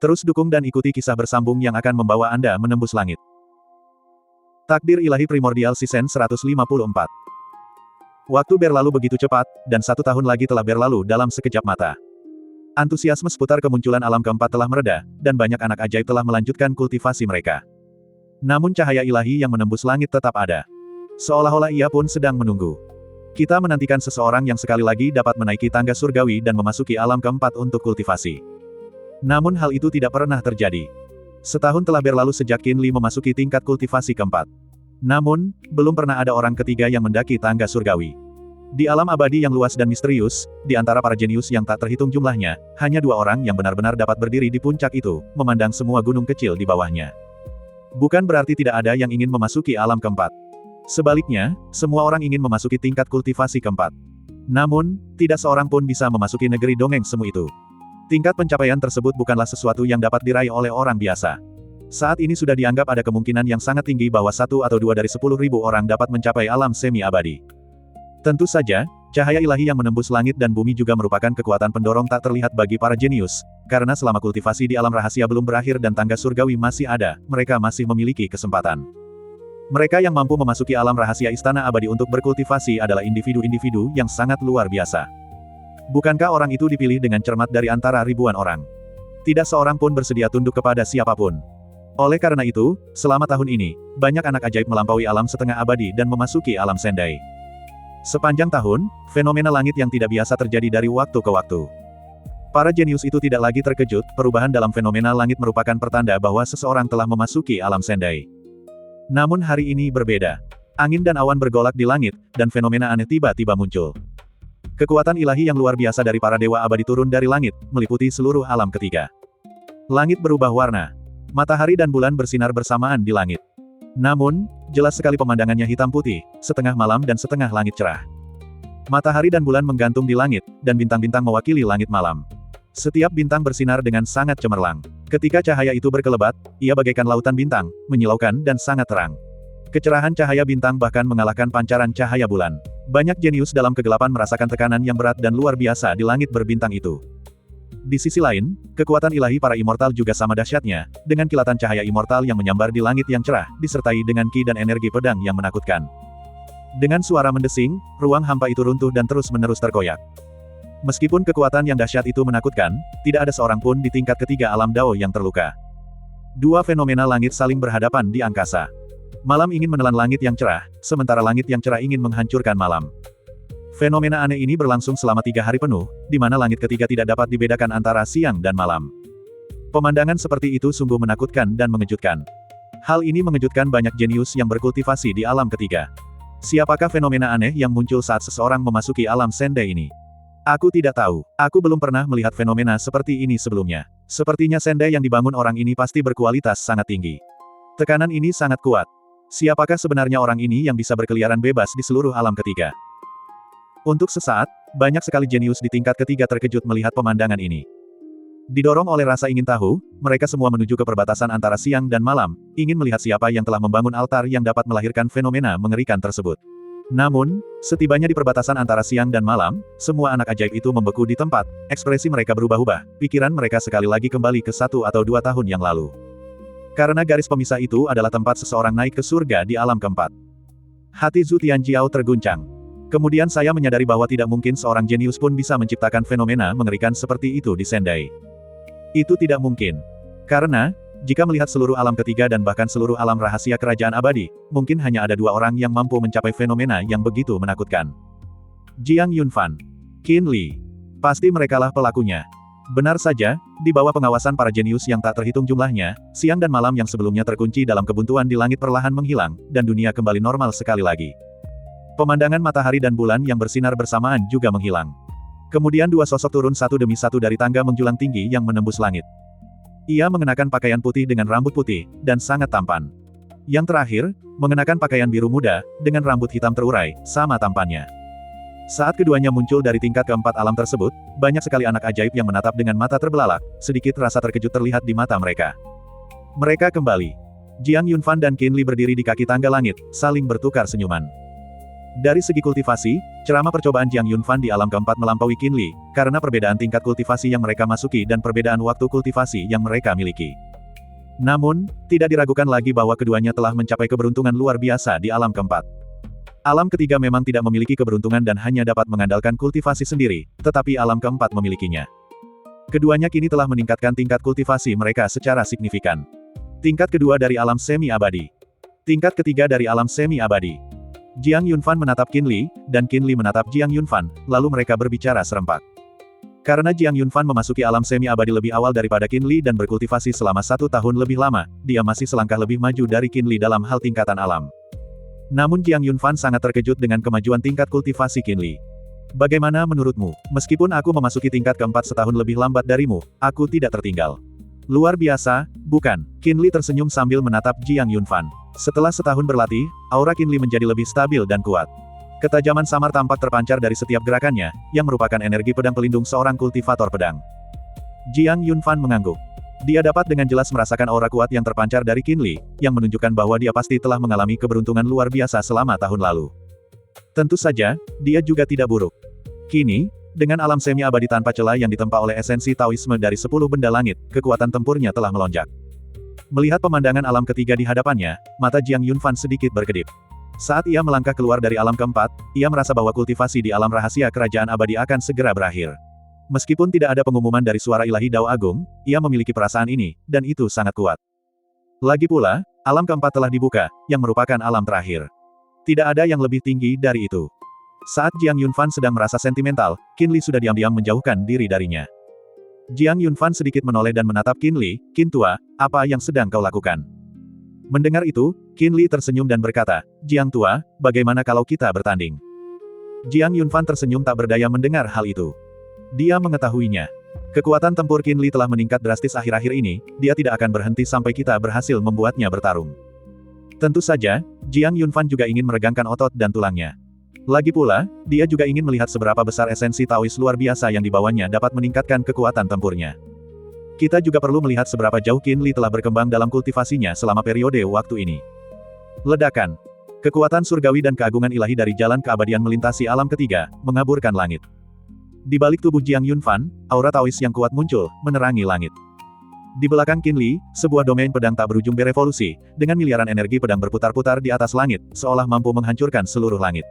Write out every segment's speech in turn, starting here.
Terus dukung dan ikuti kisah bersambung yang akan membawa Anda menembus langit. Takdir Ilahi Primordial Season 154. Waktu berlalu begitu cepat, dan 1 tahun lagi telah berlalu dalam sekejap mata. Antusiasme seputar kemunculan alam keempat telah mereda, dan banyak anak ajaib telah melanjutkan kultivasi mereka. Namun cahaya ilahi yang menembus langit tetap ada. Seolah-olah ia pun sedang menunggu. Kita menantikan seseorang yang sekali lagi dapat menaiki tangga surgawi dan memasuki alam keempat untuk kultivasi. Namun hal itu tidak pernah terjadi. Setahun telah berlalu sejak Qin Li memasuki tingkat kultivasi keempat. Namun, belum pernah ada orang ketiga yang mendaki tangga surgawi. Di alam abadi yang luas dan misterius, di antara para jenius yang tak terhitung jumlahnya, hanya 2 orang yang benar-benar dapat berdiri di puncak itu, memandang semua gunung kecil di bawahnya. Bukan berarti tidak ada yang ingin memasuki alam keempat. Sebaliknya, semua orang ingin memasuki tingkat kultivasi keempat. Namun, tidak seorang pun bisa memasuki negeri dongeng semu itu. Tingkat pencapaian tersebut bukanlah sesuatu yang dapat diraih oleh orang biasa. Saat ini sudah dianggap ada kemungkinan yang sangat tinggi bahwa 1 atau 2 dari 10.000 orang dapat mencapai alam semi-abadi. Tentu saja, cahaya ilahi yang menembus langit dan bumi juga merupakan kekuatan pendorong tak terlihat bagi para jenius, karena selama kultivasi di alam rahasia belum berakhir dan tangga surgawi masih ada, mereka masih memiliki kesempatan. Mereka yang mampu memasuki alam rahasia istana abadi untuk berkultivasi adalah individu-individu yang sangat luar biasa. Bukankah orang itu dipilih dengan cermat dari antara ribuan orang? Tidak seorang pun bersedia tunduk kepada siapapun. Oleh karena itu, selama tahun ini, banyak anak ajaib melampaui alam setengah abadi dan memasuki alam Sendai. Sepanjang tahun, fenomena langit yang tidak biasa terjadi dari waktu ke waktu. Para jenius itu tidak lagi terkejut, perubahan dalam fenomena langit merupakan pertanda bahwa seseorang telah memasuki alam Sendai. Namun hari ini berbeda. Angin dan awan bergolak di langit, dan fenomena aneh tiba-tiba muncul. Kekuatan ilahi yang luar biasa dari para dewa abadi turun dari langit, meliputi seluruh alam ketiga. Langit berubah warna. Matahari dan bulan bersinar bersamaan di langit. Namun, jelas sekali pemandangannya hitam putih, setengah malam dan setengah langit cerah. Matahari dan bulan menggantung di langit, dan bintang-bintang mewakili langit malam. Setiap bintang bersinar dengan sangat cemerlang. Ketika cahaya itu berkelebat, ia bagaikan lautan bintang, menyilaukan dan sangat terang. Kecerahan cahaya bintang bahkan mengalahkan pancaran cahaya bulan. Banyak jenius dalam kegelapan merasakan tekanan yang berat dan luar biasa di langit berbintang itu. Di sisi lain, kekuatan ilahi para immortal juga sama dahsyatnya, dengan kilatan cahaya immortal yang menyambar di langit yang cerah, disertai dengan ki dan energi pedang yang menakutkan. Dengan suara mendesing, ruang hampa itu runtuh dan terus-menerus terkoyak. Meskipun kekuatan yang dahsyat itu menakutkan, tidak ada seorang pun di tingkat ketiga alam Dao yang terluka. 2 fenomena langit saling berhadapan di angkasa. Malam ingin menelan langit yang cerah, sementara langit yang cerah ingin menghancurkan malam. Fenomena aneh ini berlangsung selama 3 hari penuh, di mana langit ketiga tidak dapat dibedakan antara siang dan malam. Pemandangan seperti itu sungguh menakutkan dan mengejutkan. Hal ini mengejutkan banyak jenius yang berkultivasi di alam ketiga. Siapakah fenomena aneh yang muncul saat seseorang memasuki alam Sendai ini? Aku tidak tahu. Aku belum pernah melihat fenomena seperti ini sebelumnya. Sepertinya Sendai yang dibangun orang ini pasti berkualitas sangat tinggi. Tekanan ini sangat kuat. Siapakah sebenarnya orang ini yang bisa berkeliaran bebas di seluruh alam ketiga? Untuk sesaat, banyak sekali jenius di tingkat ketiga terkejut melihat pemandangan ini. Didorong oleh rasa ingin tahu, mereka semua menuju ke perbatasan antara siang dan malam, ingin melihat siapa yang telah membangun altar yang dapat melahirkan fenomena mengerikan tersebut. Namun, setibanya di perbatasan antara siang dan malam, semua anak ajaib itu membeku di tempat, ekspresi mereka berubah-ubah, pikiran mereka sekali lagi kembali ke 1 atau 2 tahun yang lalu. Karena garis pemisah itu adalah tempat seseorang naik ke surga di alam keempat. Hati Zhu Tianjiao terguncang. Kemudian saya menyadari bahwa tidak mungkin seorang jenius pun bisa menciptakan fenomena mengerikan seperti itu di Sendai. Itu tidak mungkin. Karena, jika melihat seluruh alam ketiga dan bahkan seluruh alam rahasia kerajaan abadi, mungkin hanya ada 2 orang yang mampu mencapai fenomena yang begitu menakutkan. Jiang Yunfan, Qin Li. Pasti merekalah pelakunya. Benar saja, di bawah pengawasan para jenius yang tak terhitung jumlahnya, siang dan malam yang sebelumnya terkunci dalam kebuntuan di langit perlahan menghilang, dan dunia kembali normal sekali lagi. Pemandangan matahari dan bulan yang bersinar bersamaan juga menghilang. Kemudian 2 sosok turun satu demi satu dari tangga menjulang tinggi yang menembus langit. Ia mengenakan pakaian putih dengan rambut putih, dan sangat tampan. Yang terakhir, mengenakan pakaian biru muda, dengan rambut hitam terurai, sama tampannya. Saat keduanya muncul dari tingkat keempat alam tersebut, banyak sekali anak ajaib yang menatap dengan mata terbelalak, sedikit rasa terkejut terlihat di mata mereka. Mereka kembali. Jiang Yunfan dan Qin Li berdiri di kaki tangga langit, saling bertukar senyuman. Dari segi kultivasi, ceramah percobaan Jiang Yunfan di alam keempat melampaui Qin Li, karena perbedaan tingkat kultivasi yang mereka masuki dan perbedaan waktu kultivasi yang mereka miliki. Namun, tidak diragukan lagi bahwa keduanya telah mencapai keberuntungan luar biasa di alam keempat. Alam ketiga memang tidak memiliki keberuntungan dan hanya dapat mengandalkan kultivasi sendiri, tetapi alam keempat memilikinya. Keduanya kini telah meningkatkan tingkat kultivasi mereka secara signifikan. Tingkat kedua dari alam semi-abadi. Tingkat ketiga dari alam semi-abadi. Jiang Yunfan menatap Qin Li, dan Qin Li menatap Jiang Yunfan, lalu mereka berbicara serempak. Karena Jiang Yunfan memasuki alam semi-abadi lebih awal daripada Qin Li dan berkultivasi selama 1 tahun lebih lama, dia masih selangkah lebih maju dari Qin Li dalam hal tingkatan alam. Namun Jiang Yunfan sangat terkejut dengan kemajuan tingkat kultivasi Qin Li. Bagaimana menurutmu, meskipun aku memasuki tingkat keempat setahun lebih lambat darimu, aku tidak tertinggal. Luar biasa, bukan? Qin Li tersenyum sambil menatap Jiang Yunfan. Setelah setahun berlatih, aura Qin Li menjadi lebih stabil dan kuat. Ketajaman samar tampak terpancar dari setiap gerakannya, yang merupakan energi pedang pelindung seorang kultivator pedang. Jiang Yunfan mengangguk. Dia dapat dengan jelas merasakan aura kuat yang terpancar dari Qin Li, yang menunjukkan bahwa dia pasti telah mengalami keberuntungan luar biasa selama tahun lalu. Tentu saja, dia juga tidak buruk. Kini, dengan alam semi-abadi tanpa celah yang ditempa oleh esensi Taoisme dari 10 benda langit, kekuatan tempurnya telah melonjak. Melihat pemandangan alam ketiga di hadapannya, mata Jiang Yunfan sedikit berkedip. Saat ia melangkah keluar dari alam keempat, ia merasa bahwa kultivasi di alam rahasia kerajaan abadi akan segera berakhir. Meskipun tidak ada pengumuman dari suara ilahi Dao Agung, ia memiliki perasaan ini, dan itu sangat kuat. Lagi pula, alam keempat telah dibuka, yang merupakan alam terakhir. Tidak ada yang lebih tinggi dari itu. Saat Jiang Yunfan sedang merasa sentimental, Qin Li sudah diam-diam menjauhkan diri darinya. Jiang Yunfan sedikit menoleh dan menatap Qin Li, "Qin tua, apa yang sedang kau lakukan?" Mendengar itu, Qin Li tersenyum dan berkata, "Jiang tua, bagaimana kalau kita bertanding?" Jiang Yunfan tersenyum tak berdaya mendengar hal itu. Dia mengetahuinya. Kekuatan tempur Qin Li telah meningkat drastis akhir-akhir ini, dia tidak akan berhenti sampai kita berhasil membuatnya bertarung. Tentu saja, Jiang Yunfan juga ingin meregangkan otot dan tulangnya. Lagi pula, dia juga ingin melihat seberapa besar esensi Taois luar biasa yang dibawanya dapat meningkatkan kekuatan tempurnya. Kita juga perlu melihat seberapa jauh Qin Li telah berkembang dalam kultivasinya selama periode waktu ini. Ledakan. Kekuatan surgawi dan keagungan ilahi dari jalan keabadian melintasi alam ketiga, mengaburkan langit. Di balik tubuh Jiang Yunfan, aura Taois yang kuat muncul, menerangi langit. Di belakang Qin Li, sebuah domain pedang tak berujung berevolusi, dengan miliaran energi pedang berputar-putar di atas langit, seolah mampu menghancurkan seluruh langit.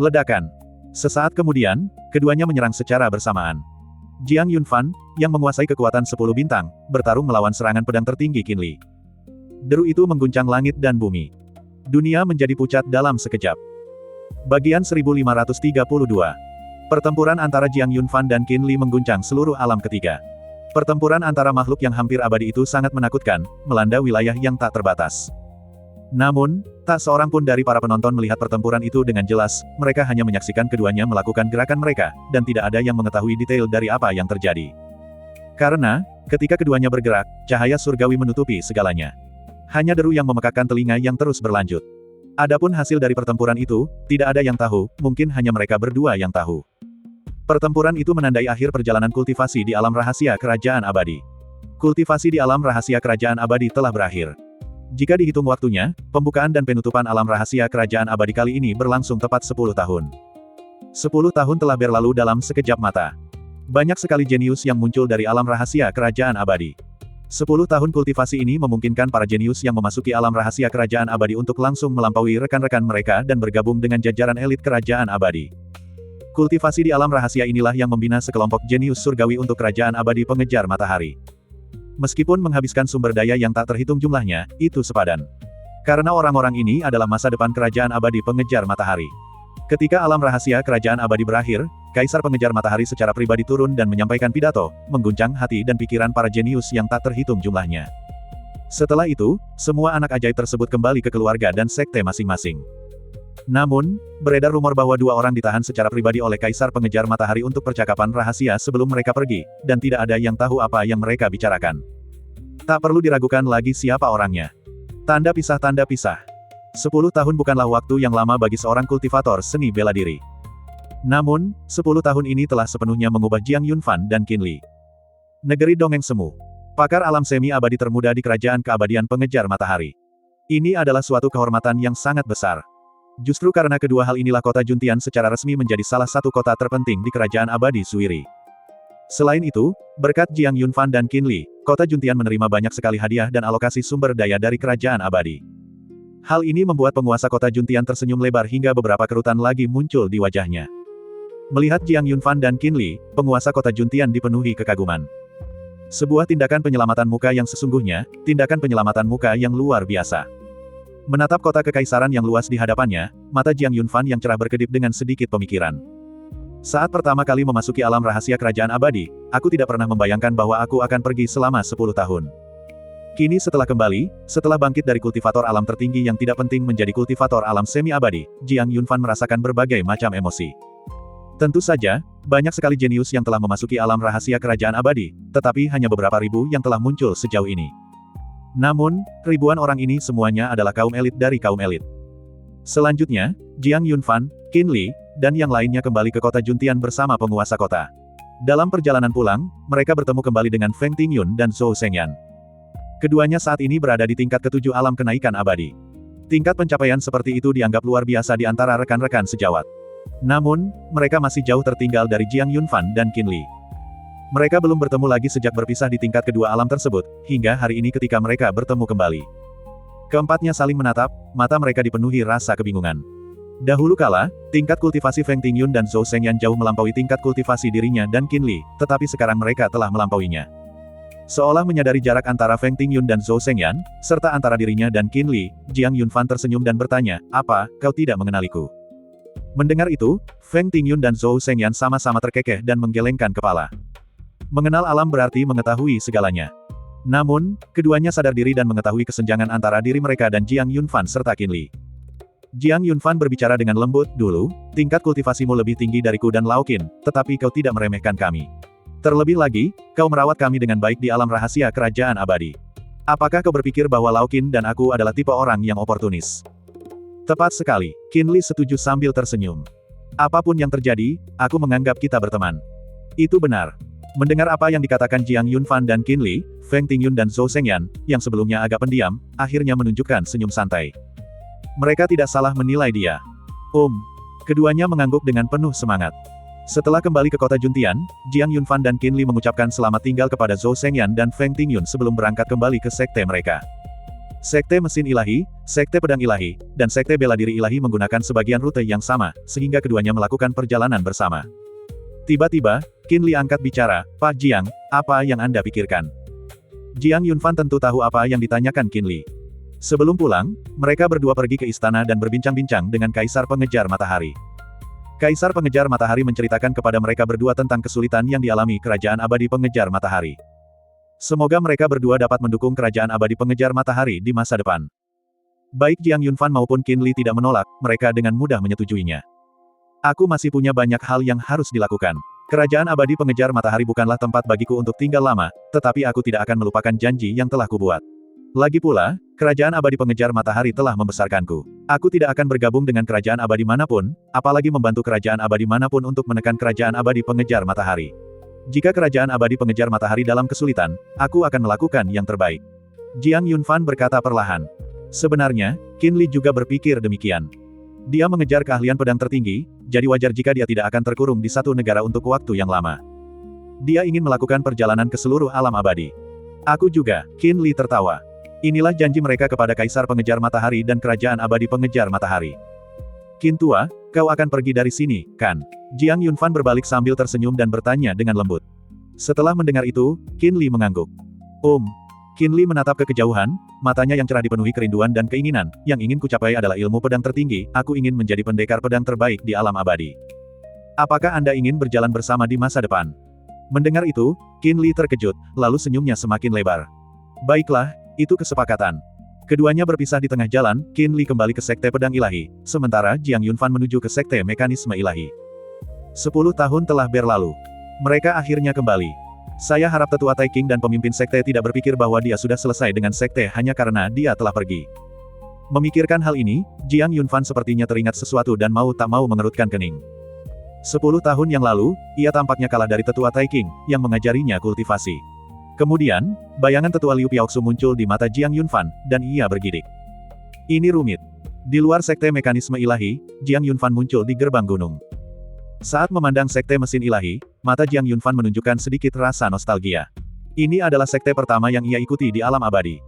Ledakan. Sesaat kemudian, keduanya menyerang secara bersamaan. Jiang Yunfan, yang menguasai kekuatan 10 bintang, bertarung melawan serangan pedang tertinggi Qin Li. Deru itu mengguncang langit dan bumi. Dunia menjadi pucat dalam sekejap. Bagian 1532. Pertempuran antara Jiang Yunfan dan Qin Li mengguncang seluruh alam ketiga. Pertempuran antara makhluk yang hampir abadi itu sangat menakutkan, melanda wilayah yang tak terbatas. Namun, tak seorang pun dari para penonton melihat pertempuran itu dengan jelas, mereka hanya menyaksikan keduanya melakukan gerakan mereka, dan tidak ada yang mengetahui detail dari apa yang terjadi. Karena, ketika keduanya bergerak, cahaya surgawi menutupi segalanya. Hanya deru yang memekakkan telinga yang terus berlanjut. Adapun hasil dari pertempuran itu, tidak ada yang tahu, mungkin hanya mereka berdua yang tahu. Pertempuran itu menandai akhir perjalanan kultivasi di alam rahasia kerajaan abadi. Kultivasi di alam rahasia kerajaan abadi telah berakhir. Jika dihitung waktunya, pembukaan dan penutupan alam rahasia kerajaan abadi kali ini berlangsung tepat 10 tahun. 10 tahun telah berlalu dalam sekejap mata. Banyak sekali jenius yang muncul dari alam rahasia kerajaan abadi. 10 tahun kultivasi ini memungkinkan para jenius yang memasuki alam rahasia kerajaan abadi untuk langsung melampaui rekan-rekan mereka dan bergabung dengan jajaran elit kerajaan abadi. Kultivasi di alam rahasia inilah yang membina sekelompok jenius surgawi untuk kerajaan abadi pengejar matahari. Meskipun menghabiskan sumber daya yang tak terhitung jumlahnya, itu sepadan. Karena orang-orang ini adalah masa depan kerajaan abadi pengejar matahari. Ketika alam rahasia kerajaan abadi berakhir, Kaisar pengejar matahari secara pribadi turun dan menyampaikan pidato, mengguncang hati dan pikiran para jenius yang tak terhitung jumlahnya. Setelah itu, semua anak ajaib tersebut kembali ke keluarga dan sekte masing-masing. Namun, beredar rumor bahwa 2 orang ditahan secara pribadi oleh Kaisar pengejar matahari untuk percakapan rahasia sebelum mereka pergi, dan tidak ada yang tahu apa yang mereka bicarakan. Tak perlu diragukan lagi siapa orangnya. Tanda pisah. 10 tahun bukanlah waktu yang lama bagi seorang kultivator seni bela diri. Namun, 10 tahun ini telah sepenuhnya mengubah Jiang Yunfan dan Qin Li. Negeri Dongeng Semu. Pakar alam semi-abadi termuda di kerajaan keabadian pengejar matahari. Ini adalah suatu kehormatan yang sangat besar. Justru karena kedua hal inilah kota Juntian secara resmi menjadi salah satu kota terpenting di Kerajaan Abadi Suiri. Selain itu, berkat Jiang Yunfan dan Qin Li, kota Juntian menerima banyak sekali hadiah dan alokasi sumber daya dari Kerajaan Abadi. Hal ini membuat penguasa kota Juntian tersenyum lebar hingga beberapa kerutan lagi muncul di wajahnya. Melihat Jiang Yunfan dan Qin Li, penguasa kota Juntian dipenuhi kekaguman. Sebuah tindakan penyelamatan muka yang sesungguhnya, tindakan penyelamatan muka yang luar biasa. Menatap kota kekaisaran yang luas di hadapannya, mata Jiang Yunfan yang cerah berkedip dengan sedikit pemikiran. Saat pertama kali memasuki alam rahasia kerajaan abadi, aku tidak pernah membayangkan bahwa aku akan pergi selama 10 tahun. Kini setelah kembali, setelah bangkit dari kultivator alam tertinggi yang tidak penting menjadi kultivator alam semi-abadi, Jiang Yunfan merasakan berbagai macam emosi. Tentu saja, banyak sekali jenius yang telah memasuki alam rahasia kerajaan abadi, tetapi hanya beberapa ribu yang telah muncul sejauh ini. Namun, ribuan orang ini semuanya adalah kaum elit dari kaum elit. Selanjutnya, Jiang Yunfan, Qin Li, dan yang lainnya kembali ke kota Juntian bersama penguasa kota. Dalam perjalanan pulang, mereka bertemu kembali dengan Feng Tingyun dan Zhou Shengyan. Keduanya saat ini berada di tingkat ketujuh alam kenaikan abadi. Tingkat pencapaian seperti itu dianggap luar biasa di antara rekan-rekan sejawat. Namun, mereka masih jauh tertinggal dari Jiang Yunfan dan Qin Li. Mereka belum bertemu lagi sejak berpisah di tingkat kedua alam tersebut, hingga hari ini ketika mereka bertemu kembali. Keempatnya saling menatap, mata mereka dipenuhi rasa kebingungan. Dahulu kala, tingkat kultivasi Feng Tingyun dan Zhou Shengyan jauh melampaui tingkat kultivasi dirinya dan Qin Li, tetapi sekarang mereka telah melampauinya. Seolah menyadari jarak antara Feng Tingyun dan Zhou Shengyan, serta antara dirinya dan Qin Li, Jiang Yunfan tersenyum dan bertanya, "Apa, kau tidak mengenaliku?" Mendengar itu, Feng Tingyun dan Zhou Shengyan sama-sama terkekeh dan menggelengkan kepala. Mengenal alam berarti mengetahui segalanya. Namun, keduanya sadar diri dan mengetahui kesenjangan antara diri mereka dan Jiang Yunfan serta Qin Li. Jiang Yunfan berbicara dengan lembut, "Dulu, tingkat kultivasimu lebih tinggi dariku dan Lao Qin, tetapi kau tidak meremehkan kami. Terlebih lagi, kau merawat kami dengan baik di alam rahasia kerajaan abadi. Apakah kau berpikir bahwa Lao Qin dan aku adalah tipe orang yang oportunis?" Tepat sekali, Qin Li setuju sambil tersenyum. "Apapun yang terjadi, aku menganggap kita berteman." Itu benar. Mendengar apa yang dikatakan Jiang Yunfan dan Qin Li, Feng Tingyun dan Zhou Shengyan, yang sebelumnya agak pendiam, akhirnya menunjukkan senyum santai. Mereka tidak salah menilai dia. Keduanya mengangguk dengan penuh semangat. Setelah kembali ke kota Juntian, Jiang Yunfan dan Qin Li mengucapkan selamat tinggal kepada Zhou Shengyan dan Feng Tingyun sebelum berangkat kembali ke sekte mereka. Sekte mesin ilahi, sekte pedang ilahi, dan sekte bela diri ilahi menggunakan sebagian rute yang sama, sehingga keduanya melakukan perjalanan bersama. Tiba-tiba, Qin Li angkat bicara, "Pak Jiang, apa yang Anda pikirkan?" Jiang Yunfan tentu tahu apa yang ditanyakan Qin Li. Sebelum pulang, mereka berdua pergi ke istana dan berbincang-bincang dengan Kaisar Pengejar Matahari. Kaisar Pengejar Matahari menceritakan kepada mereka berdua tentang kesulitan yang dialami Kerajaan Abadi Pengejar Matahari. Semoga mereka berdua dapat mendukung Kerajaan Abadi Pengejar Matahari di masa depan. Baik Jiang Yunfan maupun Qin Li tidak menolak, mereka dengan mudah menyetujuinya. "Aku masih punya banyak hal yang harus dilakukan. Kerajaan Abadi Pengejar Matahari bukanlah tempat bagiku untuk tinggal lama, tetapi aku tidak akan melupakan janji yang telah kubuat. Lagi pula, Kerajaan Abadi Pengejar Matahari telah membesarkanku. Aku tidak akan bergabung dengan kerajaan abadi manapun, apalagi membantu kerajaan abadi manapun untuk menekan Kerajaan Abadi Pengejar Matahari. Jika Kerajaan Abadi Pengejar Matahari dalam kesulitan, aku akan melakukan yang terbaik." Jiang Yunfan berkata perlahan. Sebenarnya, Qin Li juga berpikir demikian. Dia mengejar keahlian pedang tertinggi, jadi wajar jika dia tidak akan terkurung di satu negara untuk waktu yang lama. Dia ingin melakukan perjalanan ke seluruh alam abadi. "Aku juga," Qin Li tertawa. Inilah janji mereka kepada Kaisar Pengejar Matahari dan Kerajaan Abadi Pengejar Matahari. "Qin tua, kau akan pergi dari sini, kan?" Jiang Yunfan berbalik sambil tersenyum dan bertanya dengan lembut. Setelah mendengar itu, Qin Li mengangguk. Qin Li menatap ke kejauhan, matanya yang cerah dipenuhi kerinduan dan keinginan. "Yang ingin kucapai adalah ilmu pedang tertinggi, aku ingin menjadi pendekar pedang terbaik di alam abadi. Apakah Anda ingin berjalan bersama di masa depan?" Mendengar itu, Qin Li terkejut, lalu senyumnya semakin lebar. "Baiklah, itu kesepakatan." Keduanya berpisah di tengah jalan, Qin Li kembali ke sekte pedang ilahi, sementara Jiang Yunfan menuju ke sekte mekanisme ilahi. 10 tahun telah berlalu. Mereka akhirnya kembali. Saya harap tetua Taiking dan pemimpin sekte tidak berpikir bahwa dia sudah selesai dengan sekte hanya karena dia telah pergi. Memikirkan hal ini, Jiang Yunfan sepertinya teringat sesuatu dan mau tak mau mengerutkan kening. 10 tahun yang lalu, ia tampaknya kalah dari tetua Taiking, yang mengajarinya kultivasi. Kemudian, bayangan tetua Liu Piaoxu muncul di mata Jiang Yunfan, dan ia bergidik. Ini rumit. Di luar sekte mekanisme ilahi, Jiang Yunfan muncul di gerbang gunung. Saat memandang sekte mesin ilahi, mata Jiang Yunfan menunjukkan sedikit rasa nostalgia. Ini adalah sekte pertama yang ia ikuti di alam abadi.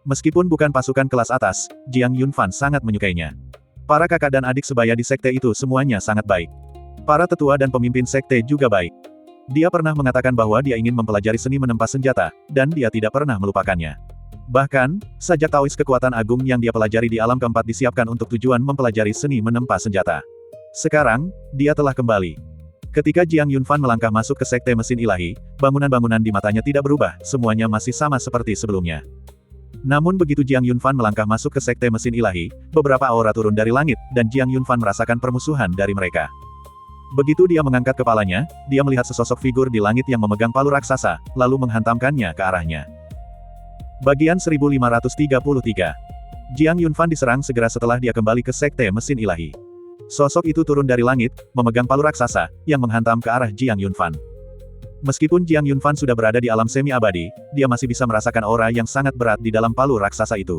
Meskipun bukan pasukan kelas atas, Jiang Yunfan sangat menyukainya. Para kakak dan adik sebaya di sekte itu semuanya sangat baik. Para tetua dan pemimpin sekte juga baik. Dia pernah mengatakan bahwa dia ingin mempelajari seni menempa senjata, dan dia tidak pernah melupakannya. Bahkan, sajak Taois kekuatan agung yang dia pelajari di alam keempat disiapkan untuk tujuan mempelajari seni menempa senjata. Sekarang, dia telah kembali. Ketika Jiang Yunfan melangkah masuk ke sekte mesin ilahi, bangunan-bangunan di matanya tidak berubah, semuanya masih sama seperti sebelumnya. Namun begitu Jiang Yunfan melangkah masuk ke sekte mesin ilahi, beberapa aura turun dari langit, dan Jiang Yunfan merasakan permusuhan dari mereka. Begitu dia mengangkat kepalanya, dia melihat sesosok figur di langit yang memegang palu raksasa, lalu menghantamkannya ke arahnya. Bagian 1533. Jiang Yunfan diserang segera setelah dia kembali ke sekte mesin ilahi. Sosok itu turun dari langit, memegang palu raksasa, yang menghantam ke arah Jiang Yunfan. Meskipun Jiang Yunfan sudah berada di alam semi-abadi, dia masih bisa merasakan aura yang sangat berat di dalam palu raksasa itu.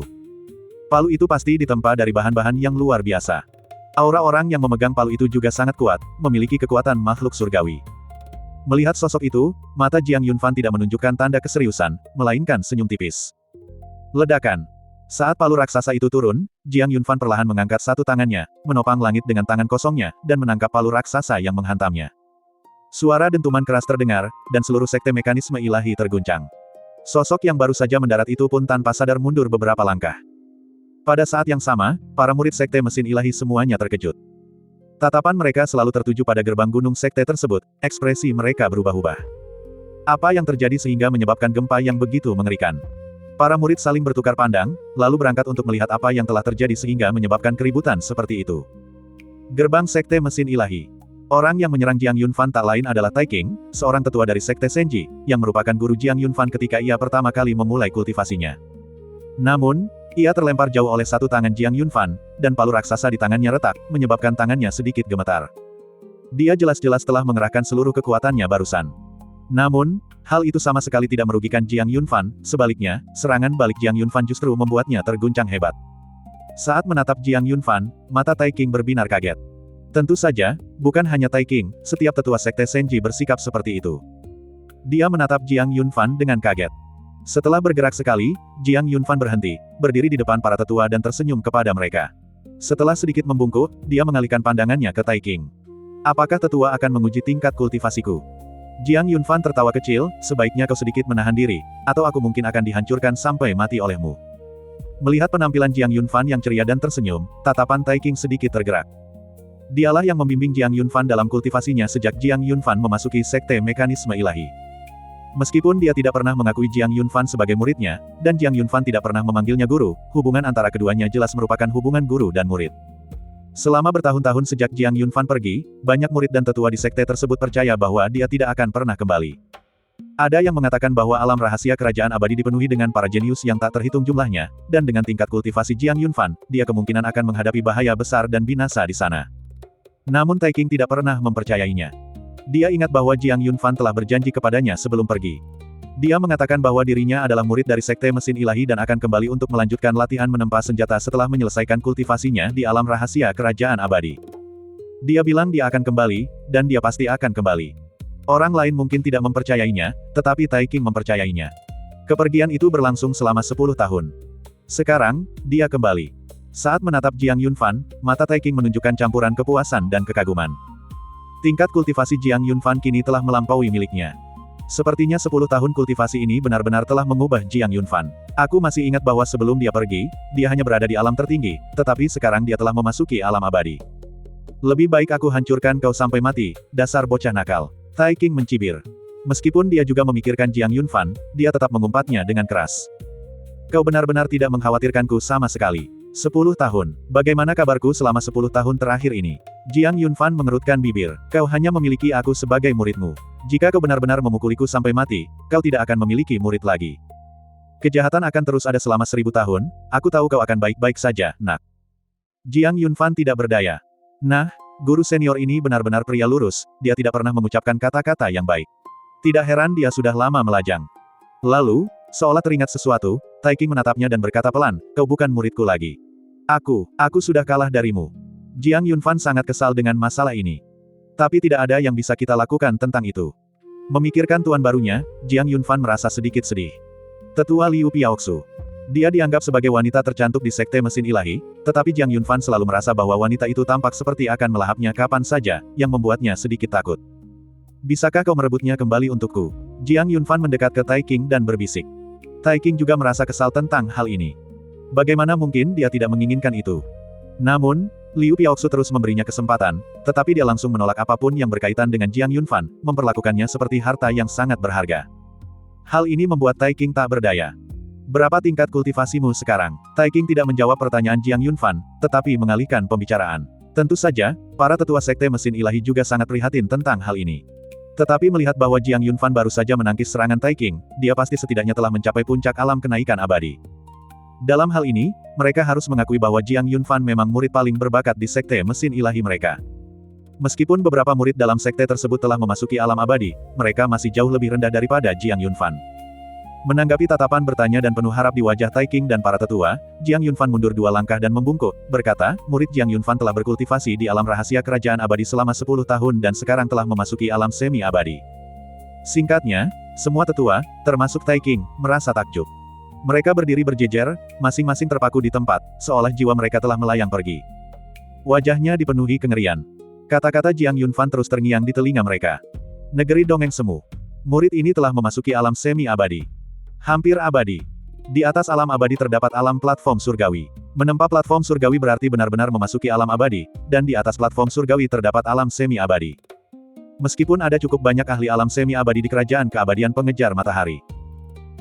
Palu itu pasti ditempa dari bahan-bahan yang luar biasa. Aura orang yang memegang palu itu juga sangat kuat, memiliki kekuatan makhluk surgawi. Melihat sosok itu, mata Jiang Yunfan tidak menunjukkan tanda keseriusan, melainkan senyum tipis. Ledakan. Saat palu raksasa itu turun, Jiang Yunfan perlahan mengangkat satu tangannya, menopang langit dengan tangan kosongnya, dan menangkap palu raksasa yang menghantamnya. Suara dentuman keras terdengar, dan seluruh sekte mekanisme ilahi terguncang. Sosok yang baru saja mendarat itu pun tanpa sadar mundur beberapa langkah. Pada saat yang sama, para murid sekte mesin ilahi semuanya terkejut. Tatapan mereka selalu tertuju pada gerbang gunung sekte tersebut, ekspresi mereka berubah-ubah. Apa yang terjadi sehingga menyebabkan gempa yang begitu mengerikan? Para murid saling bertukar pandang, lalu berangkat untuk melihat apa yang telah terjadi sehingga menyebabkan keributan seperti itu. Gerbang sekte mesin ilahi. Orang yang menyerang Jiang Yunfan tak lain adalah Tai King, seorang tetua dari sekte Senji, yang merupakan guru Jiang Yunfan ketika ia pertama kali memulai kultivasinya. Namun, ia terlempar jauh oleh satu tangan Jiang Yunfan, dan palu raksasa di tangannya retak, menyebabkan tangannya sedikit gemetar. Dia jelas-jelas telah mengerahkan seluruh kekuatannya barusan. Namun, hal itu sama sekali tidak merugikan Jiang Yunfan, sebaliknya, serangan balik Jiang Yunfan justru membuatnya terguncang hebat. Saat menatap Jiang Yunfan, mata Tai King berbinar kaget. Tentu saja, bukan hanya Tai King, setiap tetua sekte Senji bersikap seperti itu. Dia menatap Jiang Yunfan dengan kaget. Setelah bergerak sekali, Jiang Yunfan berhenti, berdiri di depan para tetua dan tersenyum kepada mereka. Setelah sedikit membungkuk, dia mengalihkan pandangannya ke Tai King. Apakah tetua akan menguji tingkat kultivasiku? Jiang Yunfan tertawa kecil, sebaiknya kau sedikit menahan diri, atau aku mungkin akan dihancurkan sampai mati olehmu. Melihat penampilan Jiang Yunfan yang ceria dan tersenyum, tatapan Tai King sedikit tergerak. Dialah yang membimbing Jiang Yunfan dalam kultivasinya sejak Jiang Yunfan memasuki sekte mekanisme ilahi. Meskipun dia tidak pernah mengakui Jiang Yunfan sebagai muridnya, dan Jiang Yunfan tidak pernah memanggilnya guru, hubungan antara keduanya jelas merupakan hubungan guru dan murid. Selama bertahun-tahun sejak Jiang Yunfan pergi, banyak murid dan tetua di sekte tersebut percaya bahwa dia tidak akan pernah kembali. Ada yang mengatakan bahwa alam rahasia kerajaan abadi dipenuhi dengan para jenius yang tak terhitung jumlahnya, dan dengan tingkat kultivasi Jiang Yunfan, dia kemungkinan akan menghadapi bahaya besar dan binasa di sana. Namun Tai King tidak pernah mempercayainya. Dia ingat bahwa Jiang Yunfan telah berjanji kepadanya sebelum pergi. Dia mengatakan bahwa dirinya adalah murid dari sekte mesin ilahi dan akan kembali untuk melanjutkan latihan menempa senjata setelah menyelesaikan kultivasinya di alam rahasia kerajaan abadi. Dia bilang dia akan kembali, dan dia pasti akan kembali. Orang lain mungkin tidak mempercayainya, tetapi Tai King mempercayainya. Kepergian itu berlangsung selama 10 tahun. Sekarang, dia kembali. Saat menatap Jiang Yunfan, mata Tai King menunjukkan campuran kepuasan dan kekaguman. Tingkat kultivasi Jiang Yunfan kini telah melampaui miliknya. Sepertinya 10 tahun kultivasi ini benar-benar telah mengubah Jiang Yunfan. Aku masih ingat bahwa sebelum dia pergi, dia hanya berada di alam tertinggi, tetapi sekarang dia telah memasuki alam abadi. Lebih baik aku hancurkan kau sampai mati, dasar bocah nakal. Tai King mencibir. Meskipun dia juga memikirkan Jiang Yunfan, dia tetap mengumpatnya dengan keras. Kau benar-benar tidak mengkhawatirkanku sama sekali. 10 tahun. Bagaimana kabarku selama 10 tahun terakhir ini? Jiang Yunfan mengerutkan bibir. Kau hanya memiliki aku sebagai muridmu. Jika kau benar-benar memukuliku sampai mati, kau tidak akan memiliki murid lagi. Kejahatan akan terus ada selama 1000 tahun, aku tahu kau akan baik-baik saja, nak. Jiang Yunfan tidak berdaya. Nah, guru senior ini benar-benar pria lurus, dia tidak pernah mengucapkan kata-kata yang baik. Tidak heran dia sudah lama melajang. Lalu, seolah teringat sesuatu, Tai King menatapnya dan berkata pelan, kau bukan muridku lagi. Aku sudah kalah darimu. Jiang Yunfan sangat kesal dengan masalah ini. Tapi tidak ada yang bisa kita lakukan tentang itu. Memikirkan tuan barunya, Jiang Yunfan merasa sedikit sedih. Tetua Liu Piaoxu. Dia dianggap sebagai wanita tercantik di Sekte Mesin Ilahi, tetapi Jiang Yunfan selalu merasa bahwa wanita itu tampak seperti akan melahapnya kapan saja, yang membuatnya sedikit takut. Bisakah kau merebutnya kembali untukku? Jiang Yunfan mendekat ke Tai Qing dan berbisik. Tai Qing juga merasa kesal tentang hal ini. Bagaimana mungkin dia tidak menginginkan itu? Namun, Liu Piaoxu terus memberinya kesempatan, tetapi dia langsung menolak apapun yang berkaitan dengan Jiang Yunfan, memperlakukannya seperti harta yang sangat berharga. Hal ini membuat Tai Qing tak berdaya. Berapa tingkat kultivasimu sekarang? Tai Qing tidak menjawab pertanyaan Jiang Yunfan, tetapi mengalihkan pembicaraan. Tentu saja, para tetua Sekte Mesin Ilahi juga sangat prihatin tentang hal ini. Tetapi melihat bahwa Jiang Yunfan baru saja menangkis serangan Tai Qing, dia pasti setidaknya telah mencapai puncak alam kenaikan abadi. Dalam hal ini, mereka harus mengakui bahwa Jiang Yunfan memang murid paling berbakat di Sekte Mesin Ilahi mereka. Meskipun beberapa murid dalam sekte tersebut telah memasuki alam abadi, mereka masih jauh lebih rendah daripada Jiang Yunfan. Menanggapi tatapan bertanya dan penuh harap di wajah Tai Qing dan para tetua, Jiang Yunfan mundur 2 langkah dan membungkuk, berkata, murid Jiang Yunfan telah berkultivasi di alam rahasia kerajaan abadi selama 10 tahun dan sekarang telah memasuki alam semi-abadi. Singkatnya, semua tetua, termasuk Tai Qing, merasa takjub. Mereka berdiri berjejer, masing-masing terpaku di tempat, seolah jiwa mereka telah melayang pergi. Wajahnya dipenuhi kengerian. Kata-kata Jiang Yunfan terus terngiang di telinga mereka. Negeri dongeng semu. Murid ini telah memasuki alam semi-abadi. Hampir abadi. Di atas alam abadi terdapat alam platform surgawi. Menempa platform surgawi berarti benar-benar memasuki alam abadi, dan di atas platform surgawi terdapat alam semi-abadi. Meskipun ada cukup banyak ahli alam semi-abadi di kerajaan keabadian pengejar matahari.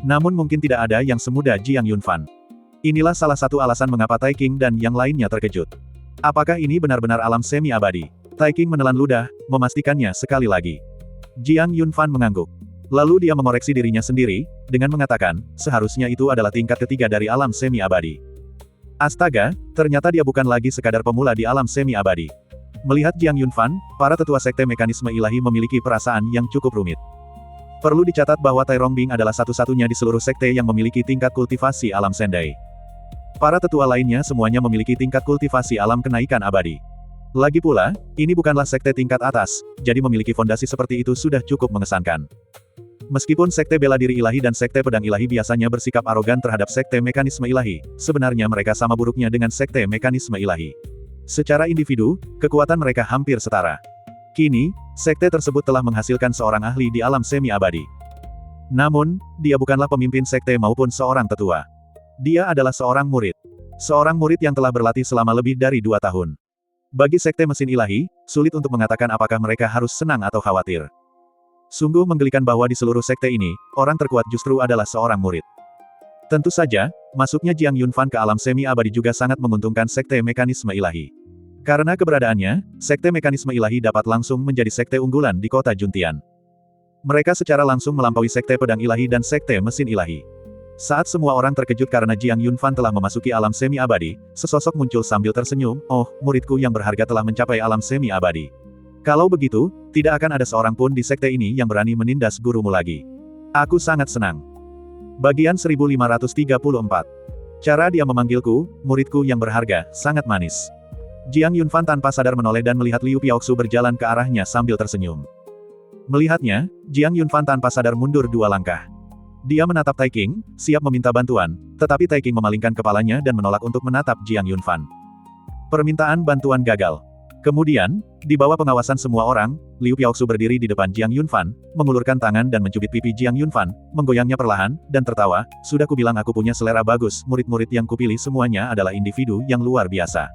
Namun mungkin tidak ada yang semudah Jiang Yunfan. Inilah salah satu alasan mengapa Tai Qing dan yang lainnya terkejut. Apakah ini benar-benar alam semi-abadi? Tai Qing menelan ludah, memastikannya sekali lagi. Jiang Yunfan mengangguk. Lalu dia mengoreksi dirinya sendiri, dengan mengatakan, seharusnya itu adalah tingkat ketiga dari alam semi-abadi. Astaga, ternyata dia bukan lagi sekadar pemula di alam semi-abadi. Melihat Jiang Yunfan, para tetua sekte mekanisme ilahi memiliki perasaan yang cukup rumit. Perlu dicatat bahwa Tai Rongbing adalah satu-satunya di seluruh sekte yang memiliki tingkat kultivasi alam Sendai. Para tetua lainnya semuanya memiliki tingkat kultivasi alam kenaikan abadi. Lagi pula, ini bukanlah sekte tingkat atas, jadi memiliki fondasi seperti itu sudah cukup mengesankan. Meskipun sekte bela diri ilahi dan sekte pedang ilahi biasanya bersikap arogan terhadap sekte mekanisme ilahi, sebenarnya mereka sama buruknya dengan sekte mekanisme ilahi. Secara individu, kekuatan mereka hampir setara. Kini, sekte tersebut telah menghasilkan seorang ahli di alam semi-abadi. Namun, dia bukanlah pemimpin sekte maupun seorang tetua. Dia adalah seorang murid. Seorang murid yang telah berlatih selama lebih dari 2 tahun. Bagi sekte mesin ilahi, sulit untuk mengatakan apakah mereka harus senang atau khawatir. Sungguh menggelikan bahwa di seluruh sekte ini, orang terkuat justru adalah seorang murid. Tentu saja, masuknya Jiang Yunfan ke alam semi-abadi juga sangat menguntungkan sekte mekanisme ilahi. Karena keberadaannya, sekte mekanisme ilahi dapat langsung menjadi sekte unggulan di kota Juntian. Mereka secara langsung melampaui sekte pedang ilahi dan sekte mesin ilahi. Saat semua orang terkejut karena Jiang Yunfan telah memasuki alam semi-abadi, sesosok muncul sambil tersenyum, oh, muridku yang berharga telah mencapai alam semi-abadi. Kalau begitu, tidak akan ada seorang pun di sekte ini yang berani menindas gurumu lagi. Aku sangat senang. Bagian 1534. Cara dia memanggilku, muridku yang berharga, sangat manis. Jiang Yunfan tanpa sadar menoleh dan melihat Liu Piaoxu berjalan ke arahnya sambil tersenyum. Melihatnya, Jiang Yunfan tanpa sadar mundur 2 langkah. Dia menatap Tai Qing, siap meminta bantuan, tetapi Tai Qing memalingkan kepalanya dan menolak untuk menatap Jiang Yunfan. Permintaan bantuan gagal. Kemudian, di bawah pengawasan semua orang, Liu Piaoxu berdiri di depan Jiang Yunfan, mengulurkan tangan dan mencubit pipi Jiang Yunfan, menggoyangnya perlahan, dan tertawa, sudah kubilang aku punya selera bagus, murid-murid yang kupilih semuanya adalah individu yang luar biasa.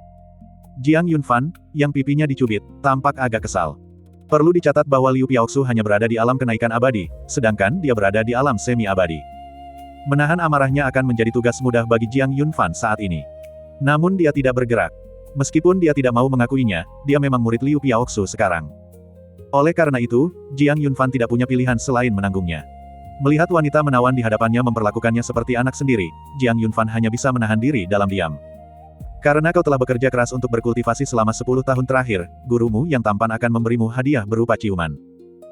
Jiang Yunfan, yang pipinya dicubit, tampak agak kesal. Perlu dicatat bahwa Liu Piaoxu hanya berada di alam kenaikan abadi, sedangkan dia berada di alam semi-abadi. Menahan amarahnya akan menjadi tugas mudah bagi Jiang Yunfan saat ini. Namun dia tidak bergerak. Meskipun dia tidak mau mengakuinya, dia memang murid Liu Piaoxu sekarang. Oleh karena itu, Jiang Yunfan tidak punya pilihan selain menanggungnya. Melihat wanita menawan di hadapannya memperlakukannya seperti anak sendiri, Jiang Yunfan hanya bisa menahan diri dalam diam. Karena kau telah bekerja keras untuk berkultivasi selama 10 tahun terakhir, gurumu yang tampan akan memberimu hadiah berupa ciuman.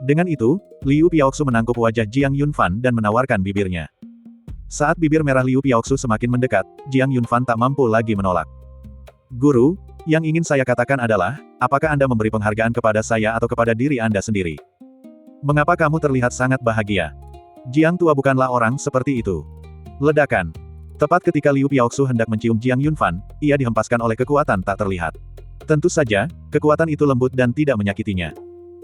Dengan itu, Liu Piaoxu menangkup wajah Jiang Yunfan dan menawarkan bibirnya. Saat bibir merah Liu Piaoxu semakin mendekat, Jiang Yunfan tak mampu lagi menolak. Guru, yang ingin saya katakan adalah, apakah Anda memberi penghargaan kepada saya atau kepada diri Anda sendiri? Mengapa kamu terlihat sangat bahagia? Jiang Tua bukanlah orang seperti itu. Ledakan. Tepat ketika Liu Piaoxu hendak mencium Jiang Yunfan, ia dihempaskan oleh kekuatan tak terlihat. Tentu saja, kekuatan itu lembut dan tidak menyakitinya.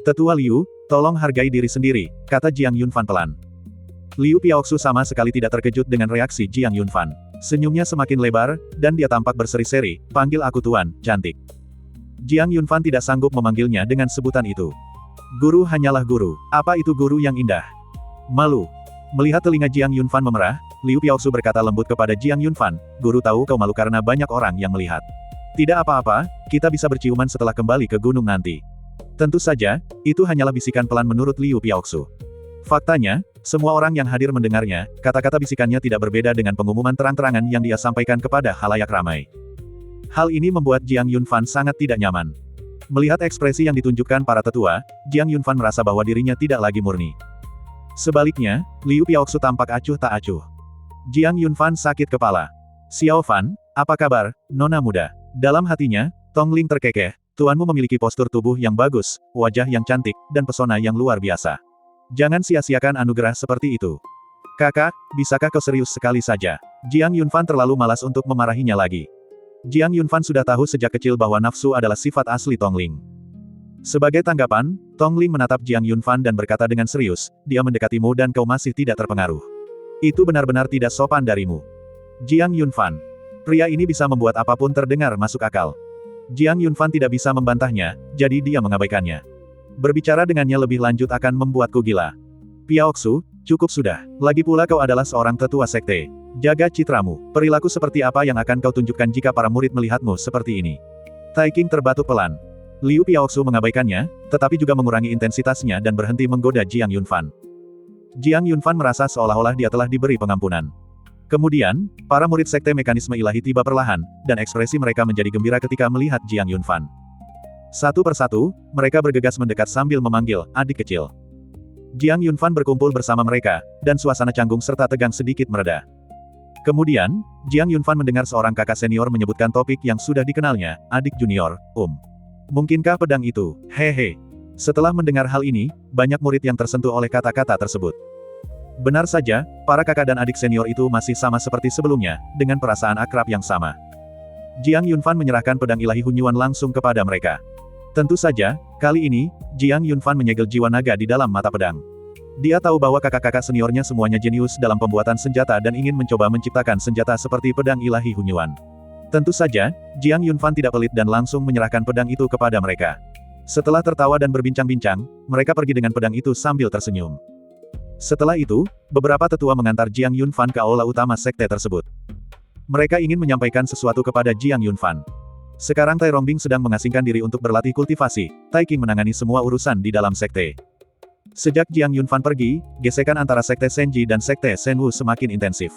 Tetua Liu, tolong hargai diri sendiri, kata Jiang Yunfan pelan. Liu Piaoxu sama sekali tidak terkejut dengan reaksi Jiang Yunfan. Senyumnya semakin lebar, dan dia tampak berseri-seri, panggil aku tuan, cantik. Jiang Yunfan tidak sanggup memanggilnya dengan sebutan itu. Guru hanyalah guru, apa itu guru yang indah? Malu. Melihat telinga Jiang Yunfan memerah, Liu Piaoxu berkata lembut kepada Jiang Yunfan, guru tahu kau malu karena banyak orang yang melihat. Tidak apa-apa, kita bisa berciuman setelah kembali ke gunung nanti. Tentu saja, itu hanyalah bisikan pelan menurut Liu Piaoxu. Faktanya, semua orang yang hadir mendengarnya, kata-kata bisikannya tidak berbeda dengan pengumuman terang-terangan yang dia sampaikan kepada halayak ramai. Hal ini membuat Jiang Yunfan sangat tidak nyaman. Melihat ekspresi yang ditunjukkan para tetua, Jiang Yunfan merasa bahwa dirinya tidak lagi murni. Sebaliknya, Liu Piaoxu tampak acuh tak acuh. Jiang Yunfan sakit kepala. Xiao Fan, apa kabar, nona muda? Dalam hatinya, Tong Ling terkekeh, tuanmu memiliki postur tubuh yang bagus, wajah yang cantik, dan pesona yang luar biasa. Jangan sia-siakan anugerah seperti itu. Kakak, bisakah kau serius sekali saja? Jiang Yunfan terlalu malas untuk memarahinya lagi. Jiang Yunfan sudah tahu sejak kecil bahwa nafsu adalah sifat asli Tong Ling. Sebagai tanggapan, Tong Ling menatap Jiang Yunfan dan berkata dengan serius, dia mendekatimu dan kau masih tidak terpengaruh. Itu benar-benar tidak sopan darimu. Jiang Yunfan. Pria ini bisa membuat apapun terdengar masuk akal. Jiang Yunfan tidak bisa membantahnya, jadi dia mengabaikannya. Berbicara dengannya lebih lanjut akan membuatku gila. Piaoxu, cukup sudah. Lagi pula kau adalah seorang tetua sekte. Jaga citramu. Perilaku seperti apa yang akan kau tunjukkan jika para murid melihatmu seperti ini? Tai King terbatuk pelan. Liu Piaoxu mengabaikannya, tetapi juga mengurangi intensitasnya dan berhenti menggoda Jiang Yunfan. Jiang Yunfan merasa seolah-olah dia telah diberi pengampunan. Kemudian, para murid sekte mekanisme ilahi tiba perlahan, dan ekspresi mereka menjadi gembira ketika melihat Jiang Yunfan. Satu persatu, mereka bergegas mendekat sambil memanggil, adik kecil. Jiang Yunfan berkumpul bersama mereka, dan suasana canggung serta tegang sedikit mereda. Kemudian, Jiang Yunfan mendengar seorang kakak senior menyebutkan topik yang sudah dikenalnya, adik junior, Mungkinkah pedang itu? Hehe. Setelah mendengar hal ini, banyak murid yang tersentuh oleh kata-kata tersebut. Benar saja, para kakak dan adik senior itu masih sama seperti sebelumnya, dengan perasaan akrab yang sama. Jiang Yunfan menyerahkan pedang ilahi Hunyuan langsung kepada mereka. Tentu saja, kali ini, Jiang Yunfan menyegel jiwa naga di dalam mata pedang. Dia tahu bahwa kakak-kakak seniornya semuanya jenius dalam pembuatan senjata dan ingin mencoba menciptakan senjata seperti pedang ilahi Hunyuan. Tentu saja, Jiang Yunfan tidak pelit dan langsung menyerahkan pedang itu kepada mereka. Setelah tertawa dan berbincang-bincang, mereka pergi dengan pedang itu sambil tersenyum. Setelah itu, beberapa tetua mengantar Jiang Yunfan ke aula utama sekte tersebut. Mereka ingin menyampaikan sesuatu kepada Jiang Yunfan. Sekarang Tai Rongbing sedang mengasingkan diri untuk berlatih kultivasi, Tai King menangani semua urusan di dalam sekte. Sejak Jiang Yunfan pergi, gesekan antara sekte Senji dan sekte Senwu semakin intensif.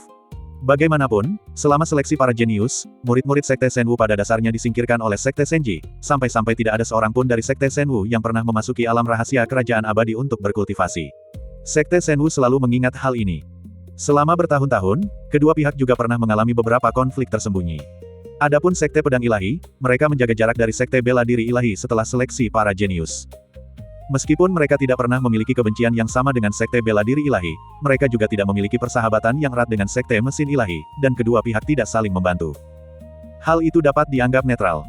Bagaimanapun, selama seleksi para jenius, murid-murid sekte Senwu pada dasarnya disingkirkan oleh sekte Senji, sampai-sampai tidak ada seorang pun dari sekte Senwu yang pernah memasuki alam rahasia kerajaan abadi untuk berkultivasi. Sekte Senwu selalu mengingat hal ini. Selama bertahun-tahun, kedua pihak juga pernah mengalami beberapa konflik tersembunyi. Adapun sekte pedang ilahi, mereka menjaga jarak dari sekte bela diri ilahi setelah seleksi para jenius. Meskipun mereka tidak pernah memiliki kebencian yang sama dengan sekte bela diri ilahi, mereka juga tidak memiliki persahabatan yang erat dengan sekte mesin ilahi, dan kedua pihak tidak saling membantu. Hal itu dapat dianggap netral.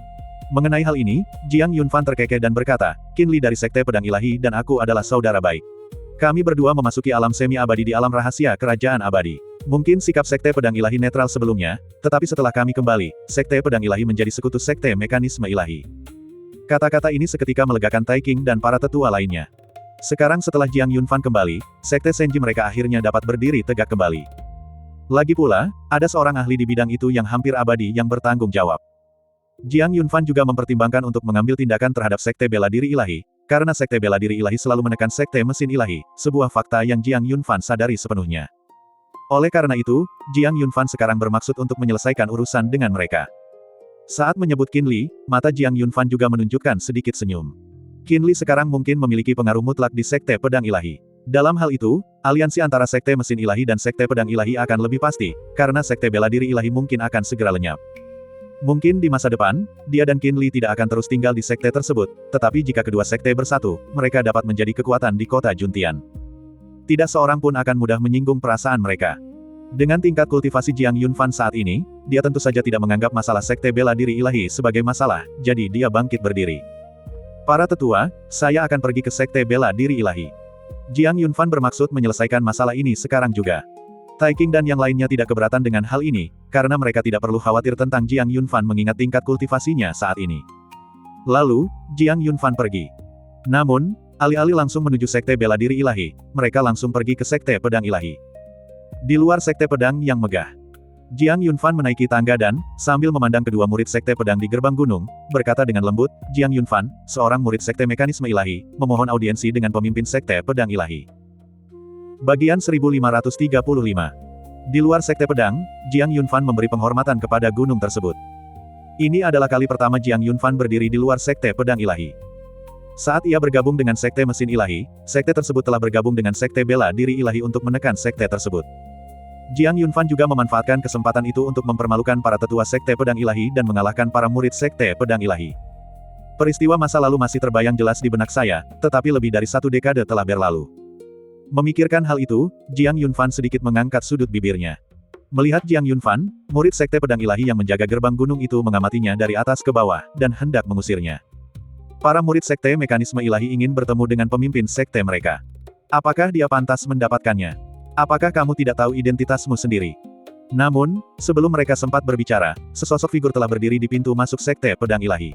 Mengenai hal ini, Jiang Yunfan terkekeh dan berkata, Qin Li dari sekte pedang ilahi dan aku adalah saudara baik. Kami berdua memasuki alam semi-abadi di alam rahasia kerajaan abadi. Mungkin sikap sekte pedang ilahi netral sebelumnya, tetapi setelah kami kembali, sekte pedang ilahi menjadi sekutu sekte mekanisme ilahi. Kata-kata ini seketika melegakan Tai King dan para tetua lainnya. Sekarang setelah Jiang Yunfan kembali, sekte Senji mereka akhirnya dapat berdiri tegak kembali. Lagi pula, ada seorang ahli di bidang itu yang hampir abadi yang bertanggung jawab. Jiang Yunfan juga mempertimbangkan untuk mengambil tindakan terhadap sekte bela diri ilahi, karena sekte bela diri ilahi selalu menekan sekte mesin ilahi, sebuah fakta yang Jiang Yunfan sadari sepenuhnya. Oleh karena itu, Jiang Yunfan sekarang bermaksud untuk menyelesaikan urusan dengan mereka. Saat menyebut Qin Li, mata Jiang Yunfan juga menunjukkan sedikit senyum. Qin Li sekarang mungkin memiliki pengaruh mutlak di sekte pedang ilahi. Dalam hal itu, aliansi antara sekte mesin ilahi dan sekte pedang ilahi akan lebih pasti, karena sekte bela diri ilahi mungkin akan segera lenyap. Mungkin di masa depan, dia dan Qin Li tidak akan terus tinggal di sekte tersebut, tetapi jika kedua sekte bersatu, mereka dapat menjadi kekuatan di kota Juntian. Tidak seorang pun akan mudah menyinggung perasaan mereka. Dengan tingkat kultivasi Jiang Yunfan saat ini, dia tentu saja tidak menganggap masalah sekte bela diri ilahi sebagai masalah, jadi dia bangkit berdiri. Para tetua, saya akan pergi ke sekte bela diri ilahi. Jiang Yunfan bermaksud menyelesaikan masalah ini sekarang juga. Tai Qing dan yang lainnya tidak keberatan dengan hal ini, karena mereka tidak perlu khawatir tentang Jiang Yunfan mengingat tingkat kultivasinya saat ini. Lalu, Jiang Yunfan pergi. Namun, alih-alih langsung menuju sekte bela diri ilahi, mereka langsung pergi ke sekte pedang ilahi. Di luar sekte pedang yang megah, Jiang Yunfan menaiki tangga dan, sambil memandang kedua murid sekte pedang di gerbang gunung, berkata dengan lembut, Jiang Yunfan, seorang murid sekte mekanisme ilahi, memohon audiensi dengan pemimpin sekte pedang ilahi. Bagian 1535. Di luar sekte pedang, Jiang Yunfan memberi penghormatan kepada gunung tersebut. Ini adalah kali pertama Jiang Yunfan berdiri di luar sekte pedang ilahi. Saat ia bergabung dengan sekte mesin ilahi, sekte tersebut telah bergabung dengan sekte bela diri ilahi untuk menekan sekte tersebut. Jiang Yunfan juga memanfaatkan kesempatan itu untuk mempermalukan para tetua sekte pedang ilahi dan mengalahkan para murid sekte pedang ilahi. Peristiwa masa lalu masih terbayang jelas di benak saya, tetapi lebih dari 1 dekade telah berlalu. Memikirkan hal itu, Jiang Yunfan sedikit mengangkat sudut bibirnya. Melihat Jiang Yunfan, murid sekte pedang ilahi yang menjaga gerbang gunung itu mengamatinya dari atas ke bawah, dan hendak mengusirnya. Para murid sekte mekanisme ilahi ingin bertemu dengan pemimpin sekte mereka. Apakah dia pantas mendapatkannya? Apakah kamu tidak tahu identitasmu sendiri? Namun, sebelum mereka sempat berbicara, sesosok figur telah berdiri di pintu masuk sekte pedang ilahi.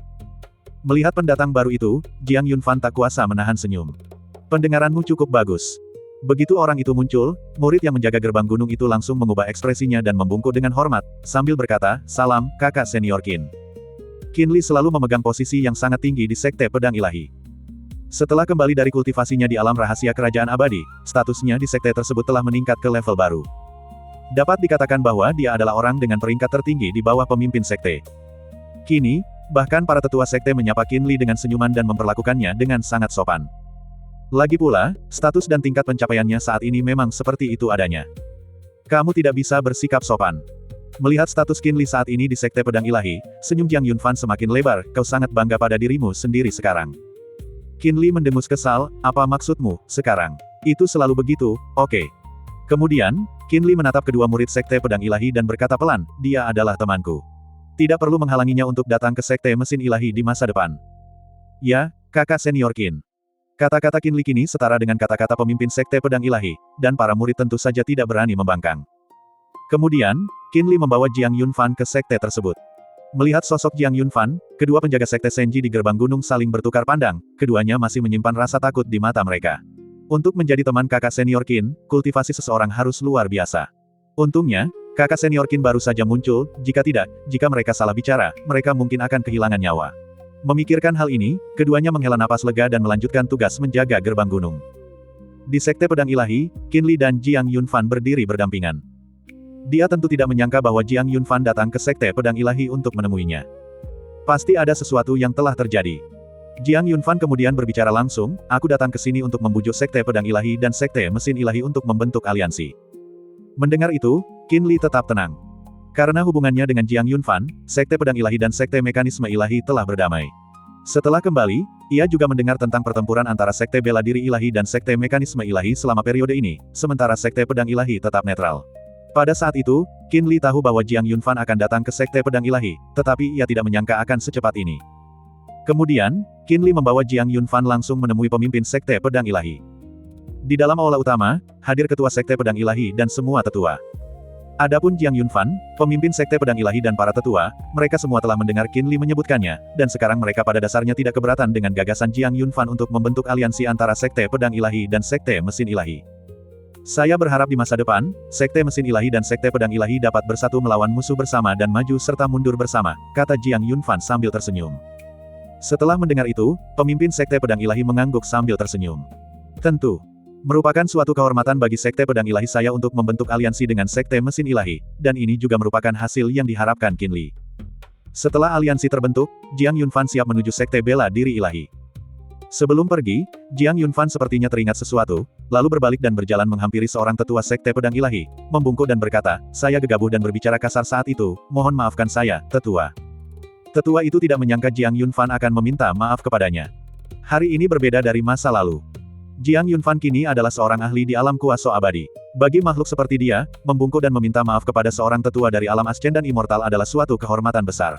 Melihat pendatang baru itu, Jiang Yunfan tak kuasa menahan senyum. Pendengaranmu cukup bagus. Begitu orang itu muncul, murid yang menjaga gerbang gunung itu langsung mengubah ekspresinya dan membungkuk dengan hormat, sambil berkata, "Salam, kakak senior Qin." Qin Li selalu memegang posisi yang sangat tinggi di sekte pedang ilahi. Setelah kembali dari kultivasinya di alam rahasia kerajaan abadi, statusnya di sekte tersebut telah meningkat ke level baru. Dapat dikatakan bahwa dia adalah orang dengan peringkat tertinggi di bawah pemimpin sekte. Kini, bahkan para tetua sekte menyapa Qin Li dengan senyuman dan memperlakukannya dengan sangat sopan. Lagi pula, status dan tingkat pencapaiannya saat ini memang seperti itu adanya. Kamu tidak bisa bersikap sopan. Melihat status Qin Li saat ini di sekte pedang ilahi, senyum Jiang Yunfan semakin lebar, kau sangat bangga pada dirimu sendiri sekarang. Qin Li mendengus kesal, apa maksudmu, sekarang? Itu selalu begitu, oke. Kemudian, Qin Li menatap kedua murid sekte pedang ilahi dan berkata pelan, dia adalah temanku. Tidak perlu menghalanginya untuk datang ke sekte mesin ilahi di masa depan. Ya, kakak senior Qin. Kata-kata Qin Li kini setara dengan kata-kata pemimpin sekte pedang ilahi, dan para murid tentu saja tidak berani membangkang. Kemudian, Qin Li membawa Jiang Yunfan ke sekte tersebut. Melihat sosok Jiang Yunfan, kedua penjaga sekte Senji di gerbang gunung saling bertukar pandang, keduanya masih menyimpan rasa takut di mata mereka. Untuk menjadi teman kakak senior Qin, kultivasi seseorang harus luar biasa. Untungnya, kakak senior Qin baru saja muncul, jika tidak, jika mereka salah bicara, mereka mungkin akan kehilangan nyawa. Memikirkan hal ini, keduanya menghela napas lega dan melanjutkan tugas menjaga gerbang gunung. Di sekte pedang ilahi, Qin Li dan Jiang Yunfan berdiri berdampingan. Dia tentu tidak menyangka bahwa Jiang Yunfan datang ke sekte pedang ilahi untuk menemuinya. Pasti ada sesuatu yang telah terjadi. Jiang Yunfan kemudian berbicara langsung, aku datang ke sini untuk membujuk sekte pedang ilahi dan sekte mesin ilahi untuk membentuk aliansi. Mendengar itu, Qin Li tetap tenang. Karena hubungannya dengan Jiang Yunfan, sekte pedang ilahi dan sekte mekanisme ilahi telah berdamai. Setelah kembali, ia juga mendengar tentang pertempuran antara sekte bela diri ilahi dan sekte mekanisme ilahi selama periode ini, sementara sekte pedang ilahi tetap netral. Pada saat itu, Qin Li tahu bahwa Jiang Yunfan akan datang ke sekte pedang ilahi, tetapi ia tidak menyangka akan secepat ini. Kemudian, Qin Li membawa Jiang Yunfan langsung menemui pemimpin sekte pedang ilahi. Di dalam aula utama, hadir ketua sekte pedang ilahi dan semua tetua. Adapun Jiang Yunfan, pemimpin sekte pedang ilahi dan para tetua, mereka semua telah mendengar Qin Li menyebutkannya, dan sekarang mereka pada dasarnya tidak keberatan dengan gagasan Jiang Yunfan untuk membentuk aliansi antara sekte pedang ilahi dan sekte mesin ilahi. Saya berharap di masa depan, sekte mesin ilahi dan sekte pedang ilahi dapat bersatu melawan musuh bersama dan maju serta mundur bersama, kata Jiang Yunfan sambil tersenyum. Setelah mendengar itu, pemimpin sekte pedang ilahi mengangguk sambil tersenyum. Tentu. Merupakan suatu kehormatan bagi sekte pedang ilahi saya untuk membentuk aliansi dengan sekte mesin ilahi, dan ini juga merupakan hasil yang diharapkan Qin Li. Setelah aliansi terbentuk, Jiang Yunfan siap menuju sekte bela diri ilahi. Sebelum pergi, Jiang Yunfan sepertinya teringat sesuatu, lalu berbalik dan berjalan menghampiri seorang tetua sekte pedang ilahi, membungkuk dan berkata, saya gegabah dan berbicara kasar saat itu, mohon maafkan saya, tetua. Tetua itu tidak menyangka Jiang Yunfan akan meminta maaf kepadanya. Hari ini berbeda dari masa lalu. Jiang Yunfan kini adalah seorang ahli di alam kuasa abadi. Bagi makhluk seperti dia, membungkuk dan meminta maaf kepada seorang tetua dari alam ascendan immortal adalah suatu kehormatan besar.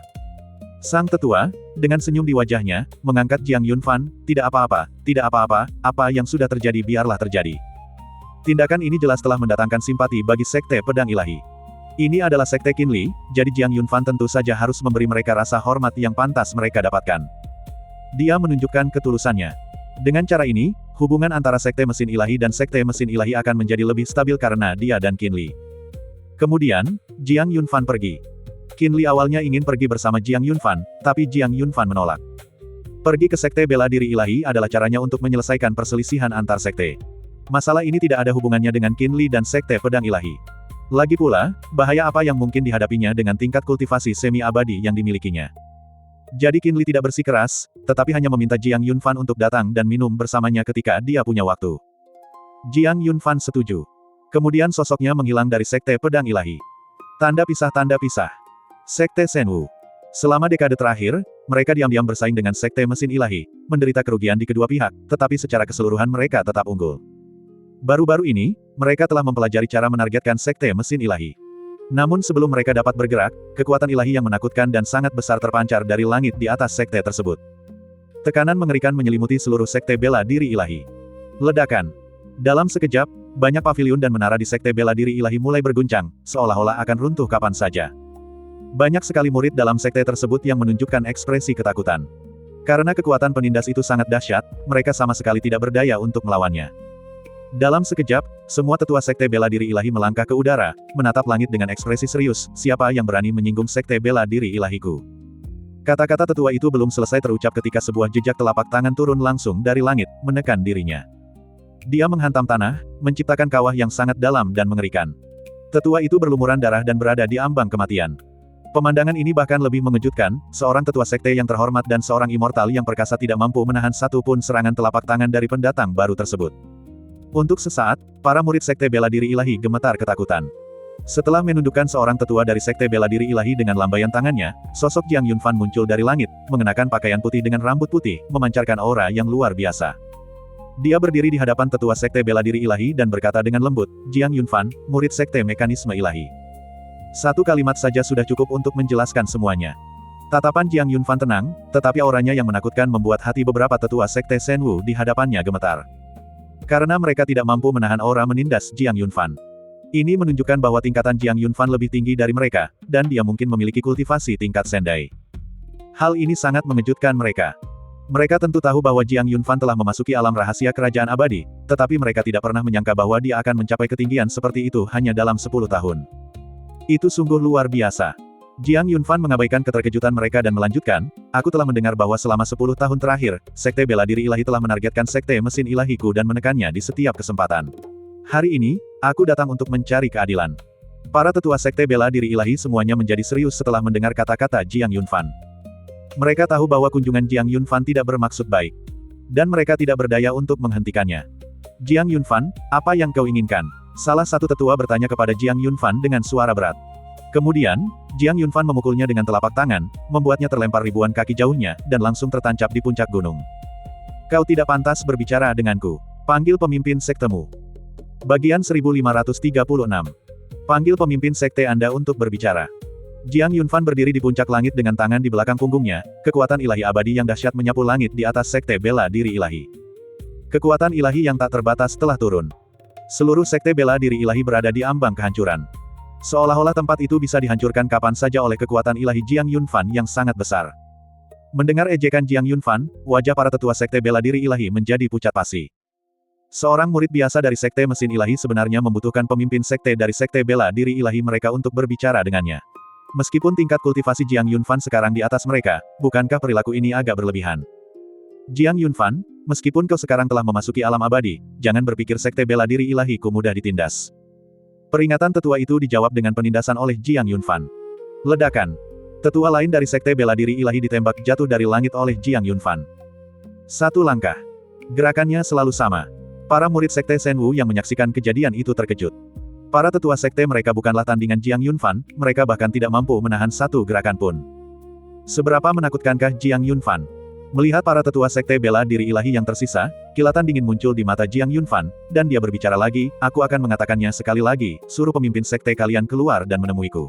Sang tetua, dengan senyum di wajahnya, mengangkat Jiang Yunfan, tidak apa-apa, apa yang sudah terjadi biarlah terjadi. Tindakan ini jelas telah mendatangkan simpati bagi Sekte Pedang Ilahi. Ini adalah Sekte Qinli, jadi Jiang Yunfan tentu saja harus memberi mereka rasa hormat yang pantas mereka dapatkan. Dia menunjukkan ketulusannya. Dengan cara ini, hubungan antara Sekte Mesin Ilahi dan Sekte Mesin Ilahi akan menjadi lebih stabil karena dia dan Qinli. Kemudian, Jiang Yunfan pergi. Qinli awalnya ingin pergi bersama Jiang Yunfan, tapi Jiang Yunfan menolak. Pergi ke Sekte Bela Diri Ilahi adalah caranya untuk menyelesaikan perselisihan antar sekte. Masalah ini tidak ada hubungannya dengan Qinli dan Sekte Pedang Ilahi. Lagi pula, bahaya apa yang mungkin dihadapinya dengan tingkat kultivasi semi-abadi yang dimilikinya. Jadi Qinli tidak bersikeras, tetapi hanya meminta Jiang Yunfan untuk datang dan minum bersamanya ketika dia punya waktu. Jiang Yunfan setuju. Kemudian sosoknya menghilang dari Sekte Pedang Ilahi. Tanda pisah. Sekte Shenwu. Selama dekade terakhir, mereka diam-diam bersaing dengan Sekte Mesin Ilahi, menderita kerugian di kedua pihak, tetapi secara keseluruhan mereka tetap unggul. Baru-baru ini, mereka telah mempelajari cara menargetkan Sekte Mesin Ilahi. Namun sebelum mereka dapat bergerak, kekuatan ilahi yang menakutkan dan sangat besar terpancar dari langit di atas sekte tersebut. Tekanan mengerikan menyelimuti seluruh Sekte Bela Diri Ilahi. Ledakan. Dalam sekejap, banyak paviliun dan menara di Sekte Bela Diri Ilahi mulai berguncang, seolah-olah akan runtuh kapan saja. Banyak sekali murid dalam sekte tersebut yang menunjukkan ekspresi ketakutan. Karena kekuatan penindas itu sangat dahsyat, mereka sama sekali tidak berdaya untuk melawannya. Dalam sekejap, semua tetua Sekte Bela Diri Ilahi melangkah ke udara, menatap langit dengan ekspresi serius, siapa yang berani menyinggung Sekte Bela Diri Ilahiku. Kata-kata tetua itu belum selesai terucap ketika sebuah jejak telapak tangan turun langsung dari langit, menekan dirinya. Dia menghantam tanah, menciptakan kawah yang sangat dalam dan mengerikan. Tetua itu berlumuran darah dan berada di ambang kematian. Pemandangan ini bahkan lebih mengejutkan, seorang tetua sekte yang terhormat dan seorang immortal yang perkasa tidak mampu menahan satu pun serangan telapak tangan dari pendatang baru tersebut. Untuk sesaat, para murid Sekte Bela Diri Ilahi gemetar ketakutan. Setelah menundukkan seorang tetua dari Sekte Bela Diri Ilahi dengan lambaian tangannya, sosok Jiang Yunfan muncul dari langit, mengenakan pakaian putih dengan rambut putih, memancarkan aura yang luar biasa. Dia berdiri di hadapan tetua Sekte Bela Diri Ilahi dan berkata dengan lembut, Jiang Yunfan, murid Sekte Mekanisme Ilahi. Satu kalimat saja sudah cukup untuk menjelaskan semuanya. Tatapan Jiang Yunfan tenang, tetapi auranya yang menakutkan membuat hati beberapa tetua Sekte Shenwu di hadapannya gemetar. Karena mereka tidak mampu menahan aura menindas Jiang Yunfan. Ini menunjukkan bahwa tingkatan Jiang Yunfan lebih tinggi dari mereka, dan dia mungkin memiliki kultivasi tingkat Sendai. Hal ini sangat mengejutkan mereka. Mereka tentu tahu bahwa Jiang Yunfan telah memasuki alam rahasia kerajaan abadi, tetapi mereka tidak pernah menyangka bahwa dia akan mencapai ketinggian seperti itu hanya dalam 10 tahun. Itu sungguh luar biasa. Jiang Yunfan mengabaikan keterkejutan mereka dan melanjutkan, aku telah mendengar bahwa selama 10 tahun terakhir, Sekte Bela Diri Ilahi telah menargetkan Sekte Mesin Ilahiku dan menekannya di setiap kesempatan. Hari ini, aku datang untuk mencari keadilan. Para tetua Sekte Bela Diri Ilahi semuanya menjadi serius setelah mendengar kata-kata Jiang Yunfan. Mereka tahu bahwa kunjungan Jiang Yunfan tidak bermaksud baik. Dan mereka tidak berdaya untuk menghentikannya. Jiang Yunfan, apa yang kau inginkan? Salah satu tetua bertanya kepada Jiang Yunfan dengan suara berat. Kemudian, Jiang Yunfan memukulnya dengan telapak tangan, membuatnya terlempar ribuan kaki jauhnya, dan langsung tertancap di puncak gunung. Kau tidak pantas berbicara denganku. Panggil pemimpin sektemu. Bagian 1536. Panggil pemimpin sekte Anda untuk berbicara. Jiang Yunfan berdiri di puncak langit dengan tangan di belakang punggungnya, kekuatan ilahi abadi yang dahsyat menyapu langit di atas Sekte Bela Diri Ilahi. Kekuatan ilahi yang tak terbatas telah turun. Seluruh Sekte Bela Diri Ilahi berada di ambang kehancuran. Seolah-olah tempat itu bisa dihancurkan kapan saja oleh kekuatan ilahi Jiang Yunfan yang sangat besar. Mendengar ejekan Jiang Yunfan, wajah para tetua Sekte Bela Diri Ilahi menjadi pucat pasi. Seorang murid biasa dari Sekte Mesin Ilahi sebenarnya membutuhkan pemimpin sekte dari Sekte Bela Diri Ilahi mereka untuk berbicara dengannya. Meskipun tingkat kultivasi Jiang Yunfan sekarang di atas mereka, bukankah perilaku ini agak berlebihan? Jiang Yunfan, meskipun kau sekarang telah memasuki alam abadi, jangan berpikir Sekte Bela Diri Ilahiku mudah ditindas. Peringatan tetua itu dijawab dengan penindasan oleh Jiang Yunfan. Ledakan. Tetua lain dari Sekte Bela Diri Ilahi ditembak jatuh dari langit oleh Jiang Yunfan. Satu langkah. Gerakannya selalu sama. Para murid Sekte Shenwu yang menyaksikan kejadian itu terkejut. Para tetua sekte mereka bukanlah tandingan Jiang Yunfan, mereka bahkan tidak mampu menahan satu gerakan pun. Seberapa menakutkankah Jiang Yunfan? Melihat para tetua sekte bela diri ilahi yang tersisa, kilatan dingin muncul di mata Jiang Yunfan, dan dia berbicara lagi, aku akan mengatakannya sekali lagi, suruh pemimpin sekte kalian keluar dan menemuiku.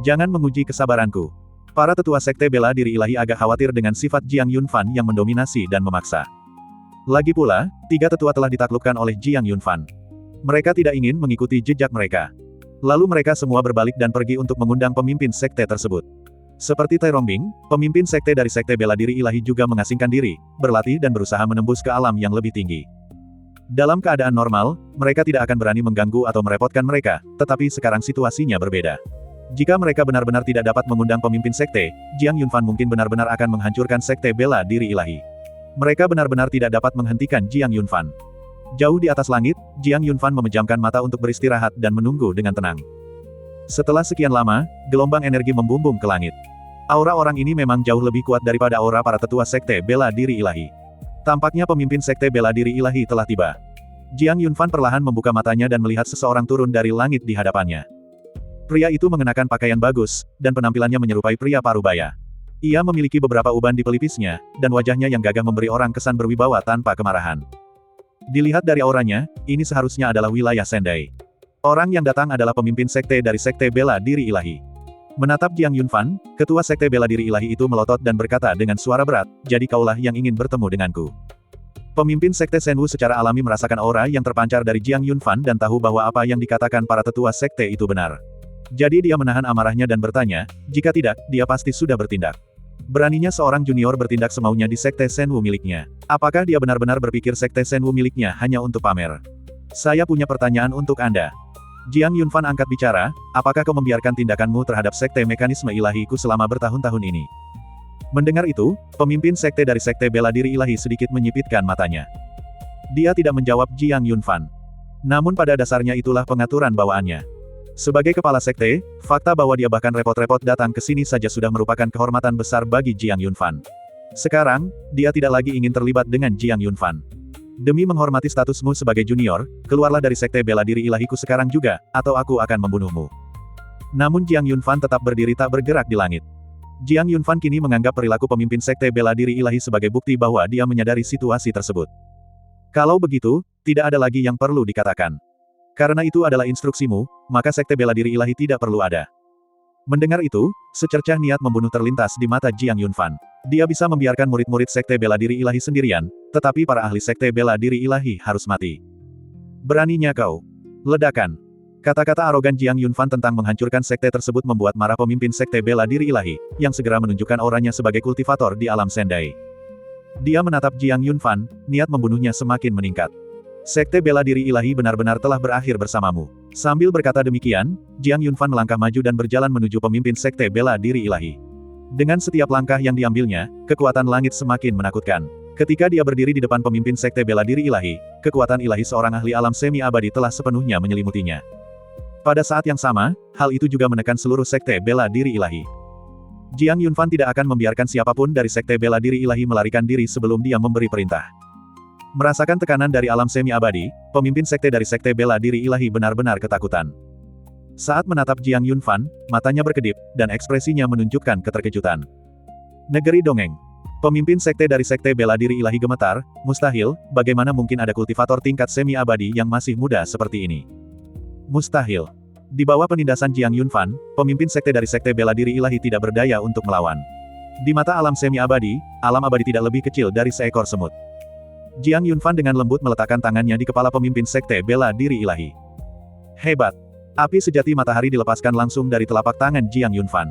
Jangan menguji kesabaranku. Para tetua sekte bela diri ilahi agak khawatir dengan sifat Jiang Yunfan yang mendominasi dan memaksa. Lagi pula, 3 tetua telah ditaklukkan oleh Jiang Yunfan. Mereka tidak ingin mengikuti jejak mereka. Lalu mereka semua berbalik dan pergi untuk mengundang pemimpin sekte tersebut. Seperti Tai Rongbing, pemimpin sekte dari sekte bela diri ilahi juga mengasingkan diri, berlatih dan berusaha menembus ke alam yang lebih tinggi. Dalam keadaan normal, mereka tidak akan berani mengganggu atau merepotkan mereka, tetapi sekarang situasinya berbeda. Jika mereka benar-benar tidak dapat mengundang pemimpin sekte, Jiang Yunfan mungkin benar-benar akan menghancurkan sekte bela diri ilahi. Mereka benar-benar tidak dapat menghentikan Jiang Yunfan. Jauh di atas langit, Jiang Yunfan memejamkan mata untuk beristirahat dan menunggu dengan tenang. Setelah sekian lama, gelombang energi membumbung ke langit. Aura orang ini memang jauh lebih kuat daripada aura para tetua sekte bela diri ilahi. Tampaknya pemimpin sekte bela diri ilahi telah tiba. Jiang Yunfan perlahan membuka matanya dan melihat seseorang turun dari langit di hadapannya. Pria itu mengenakan pakaian bagus, dan penampilannya menyerupai pria parubaya. Ia memiliki beberapa uban di pelipisnya, dan wajahnya yang gagah memberi orang kesan berwibawa tanpa kemarahan. Dilihat dari auranya, ini seharusnya adalah wilayah Sendai. Orang yang datang adalah pemimpin sekte dari sekte bela diri ilahi. Menatap Jiang Yunfan, ketua sekte bela diri ilahi itu melotot dan berkata dengan suara berat, jadi kaulah yang ingin bertemu denganku. Pemimpin sekte Shenwu secara alami merasakan aura yang terpancar dari Jiang Yunfan dan tahu bahwa apa yang dikatakan para tetua sekte itu benar. Jadi dia menahan amarahnya dan bertanya, jika tidak, dia pasti sudah bertindak. Beraninya seorang junior bertindak semaunya di sekte Shenwu miliknya. Apakah dia benar-benar berpikir sekte Shenwu miliknya hanya untuk pamer? Saya punya pertanyaan untuk Anda. Jiang Yunfan angkat bicara, apakah kau membiarkan tindakanmu terhadap sekte mekanisme ilahiku selama bertahun-tahun ini? Mendengar itu, pemimpin sekte dari sekte bela diri ilahi sedikit menyipitkan matanya. Dia tidak menjawab Jiang Yunfan. Namun pada dasarnya itulah pengaturan bawaannya. Sebagai kepala sekte, fakta bahwa dia bahkan repot-repot datang ke sini saja sudah merupakan kehormatan besar bagi Jiang Yunfan. Sekarang, dia tidak lagi ingin terlibat dengan Jiang Yunfan. Demi menghormati statusmu sebagai junior, keluarlah dari sekte bela diri ilahiku sekarang juga, atau aku akan membunuhmu. Namun Jiang Yunfan tetap berdiri tak bergerak di langit. Jiang Yunfan kini menganggap perilaku pemimpin sekte bela diri ilahi sebagai bukti bahwa dia menyadari situasi tersebut. Kalau begitu, tidak ada lagi yang perlu dikatakan. Karena itu adalah instruksimu, maka sekte bela diri ilahi tidak perlu ada. Mendengar itu, secercah niat membunuh terlintas di mata Jiang Yunfan. Dia bisa membiarkan murid-murid sekte bela diri ilahi sendirian, tetapi para ahli sekte bela diri ilahi harus mati. Beraninya kau. Ledakan. Kata-kata arogan Jiang Yunfan tentang menghancurkan sekte tersebut membuat marah pemimpin sekte bela diri ilahi, yang segera menunjukkan auranya sebagai kultivator di alam Sendai. Dia menatap Jiang Yunfan, niat membunuhnya semakin meningkat. Sekte bela diri ilahi benar-benar telah berakhir bersamamu. Sambil berkata demikian, Jiang Yunfan melangkah maju dan berjalan menuju pemimpin sekte bela diri ilahi. Dengan setiap langkah yang diambilnya, kekuatan langit semakin menakutkan. Ketika dia berdiri di depan pemimpin sekte bela diri ilahi, kekuatan ilahi seorang ahli alam semi abadi telah sepenuhnya menyelimutinya. Pada saat yang sama, hal itu juga menekan seluruh sekte bela diri ilahi. Jiang Yunfan tidak akan membiarkan siapapun dari sekte bela diri ilahi melarikan diri sebelum dia memberi perintah. Merasakan tekanan dari alam semi abadi, pemimpin sekte dari sekte bela diri ilahi benar-benar ketakutan. Saat menatap Jiang Yunfan, matanya berkedip, dan ekspresinya menunjukkan keterkejutan. Negeri Dongeng. Pemimpin sekte dari sekte bela diri ilahi gemetar, mustahil, bagaimana mungkin ada kultivator tingkat semi abadi yang masih muda seperti ini? Mustahil. Di bawah penindasan Jiang Yunfan, pemimpin sekte dari sekte bela diri ilahi tidak berdaya untuk melawan. Di mata alam semi abadi, alam abadi tidak lebih kecil dari seekor semut. Jiang Yunfan dengan lembut meletakkan tangannya di kepala pemimpin sekte bela diri ilahi. Hebat. Api sejati matahari dilepaskan langsung dari telapak tangan Jiang Yunfan.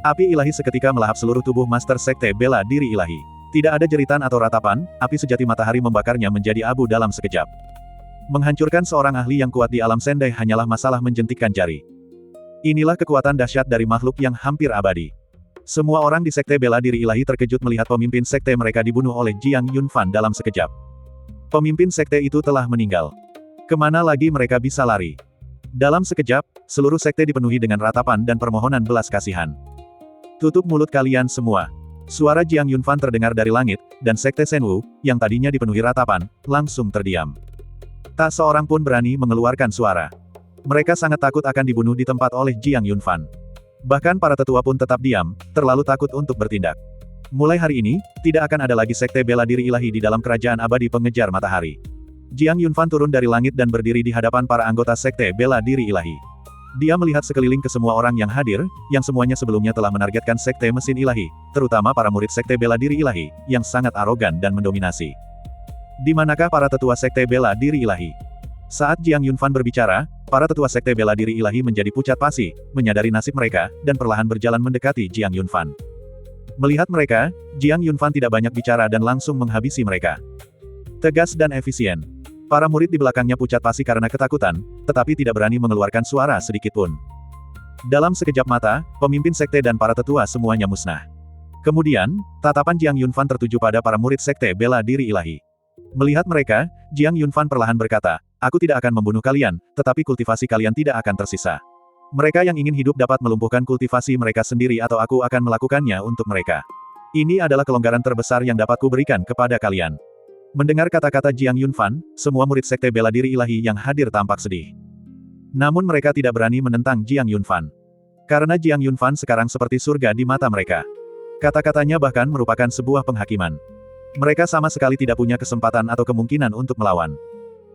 Api ilahi seketika melahap seluruh tubuh master sekte bela diri ilahi. Tidak ada jeritan atau ratapan, api sejati matahari membakarnya menjadi abu dalam sekejap. Menghancurkan seorang ahli yang kuat di alam Sendai hanyalah masalah menjentikkan jari. Inilah kekuatan dahsyat dari makhluk yang hampir abadi. Semua orang di sekte bela diri ilahi terkejut melihat pemimpin sekte mereka dibunuh oleh Jiang Yunfan dalam sekejap. Pemimpin sekte itu telah meninggal. Kemana lagi mereka bisa lari? Dalam sekejap, seluruh sekte dipenuhi dengan ratapan dan permohonan belas kasihan. Tutup mulut kalian semua. Suara Jiang Yunfan terdengar dari langit, dan sekte Shenwu, yang tadinya dipenuhi ratapan, langsung terdiam. Tak seorang pun berani mengeluarkan suara. Mereka sangat takut akan dibunuh di tempat oleh Jiang Yunfan. Bahkan para tetua pun tetap diam, terlalu takut untuk bertindak. Mulai hari ini, tidak akan ada lagi sekte bela diri ilahi di dalam kerajaan abadi pengejar matahari. Jiang Yunfan turun dari langit dan berdiri di hadapan para anggota sekte bela diri ilahi. Dia melihat sekeliling ke semua orang yang hadir, yang semuanya sebelumnya telah menargetkan sekte mesin ilahi, terutama para murid sekte bela diri ilahi, yang sangat arogan dan mendominasi. Di manakah para tetua sekte bela diri ilahi? Saat Jiang Yunfan berbicara, para tetua sekte bela diri ilahi menjadi pucat pasi, menyadari nasib mereka, dan perlahan berjalan mendekati Jiang Yunfan. Melihat mereka, Jiang Yunfan tidak banyak bicara dan langsung menghabisi mereka. Tegas dan efisien. Para murid di belakangnya pucat pasi karena ketakutan, tetapi tidak berani mengeluarkan suara sedikitpun. Dalam sekejap mata, pemimpin sekte dan para tetua semuanya musnah. Kemudian, tatapan Jiang Yunfan tertuju pada para murid sekte bela diri ilahi. Melihat mereka, Jiang Yunfan perlahan berkata, "Aku tidak akan membunuh kalian, tetapi kultivasi kalian tidak akan tersisa. Mereka yang ingin hidup dapat melumpuhkan kultivasi mereka sendiri atau aku akan melakukannya untuk mereka. Ini adalah kelonggaran terbesar yang dapat kuberikan kepada kalian." Mendengar kata-kata Jiang Yunfan, semua murid sekte bela diri ilahi yang hadir tampak sedih. Namun mereka tidak berani menentang Jiang Yunfan. Karena Jiang Yunfan sekarang seperti surga di mata mereka. Kata-katanya bahkan merupakan sebuah penghakiman. Mereka sama sekali tidak punya kesempatan atau kemungkinan untuk melawan.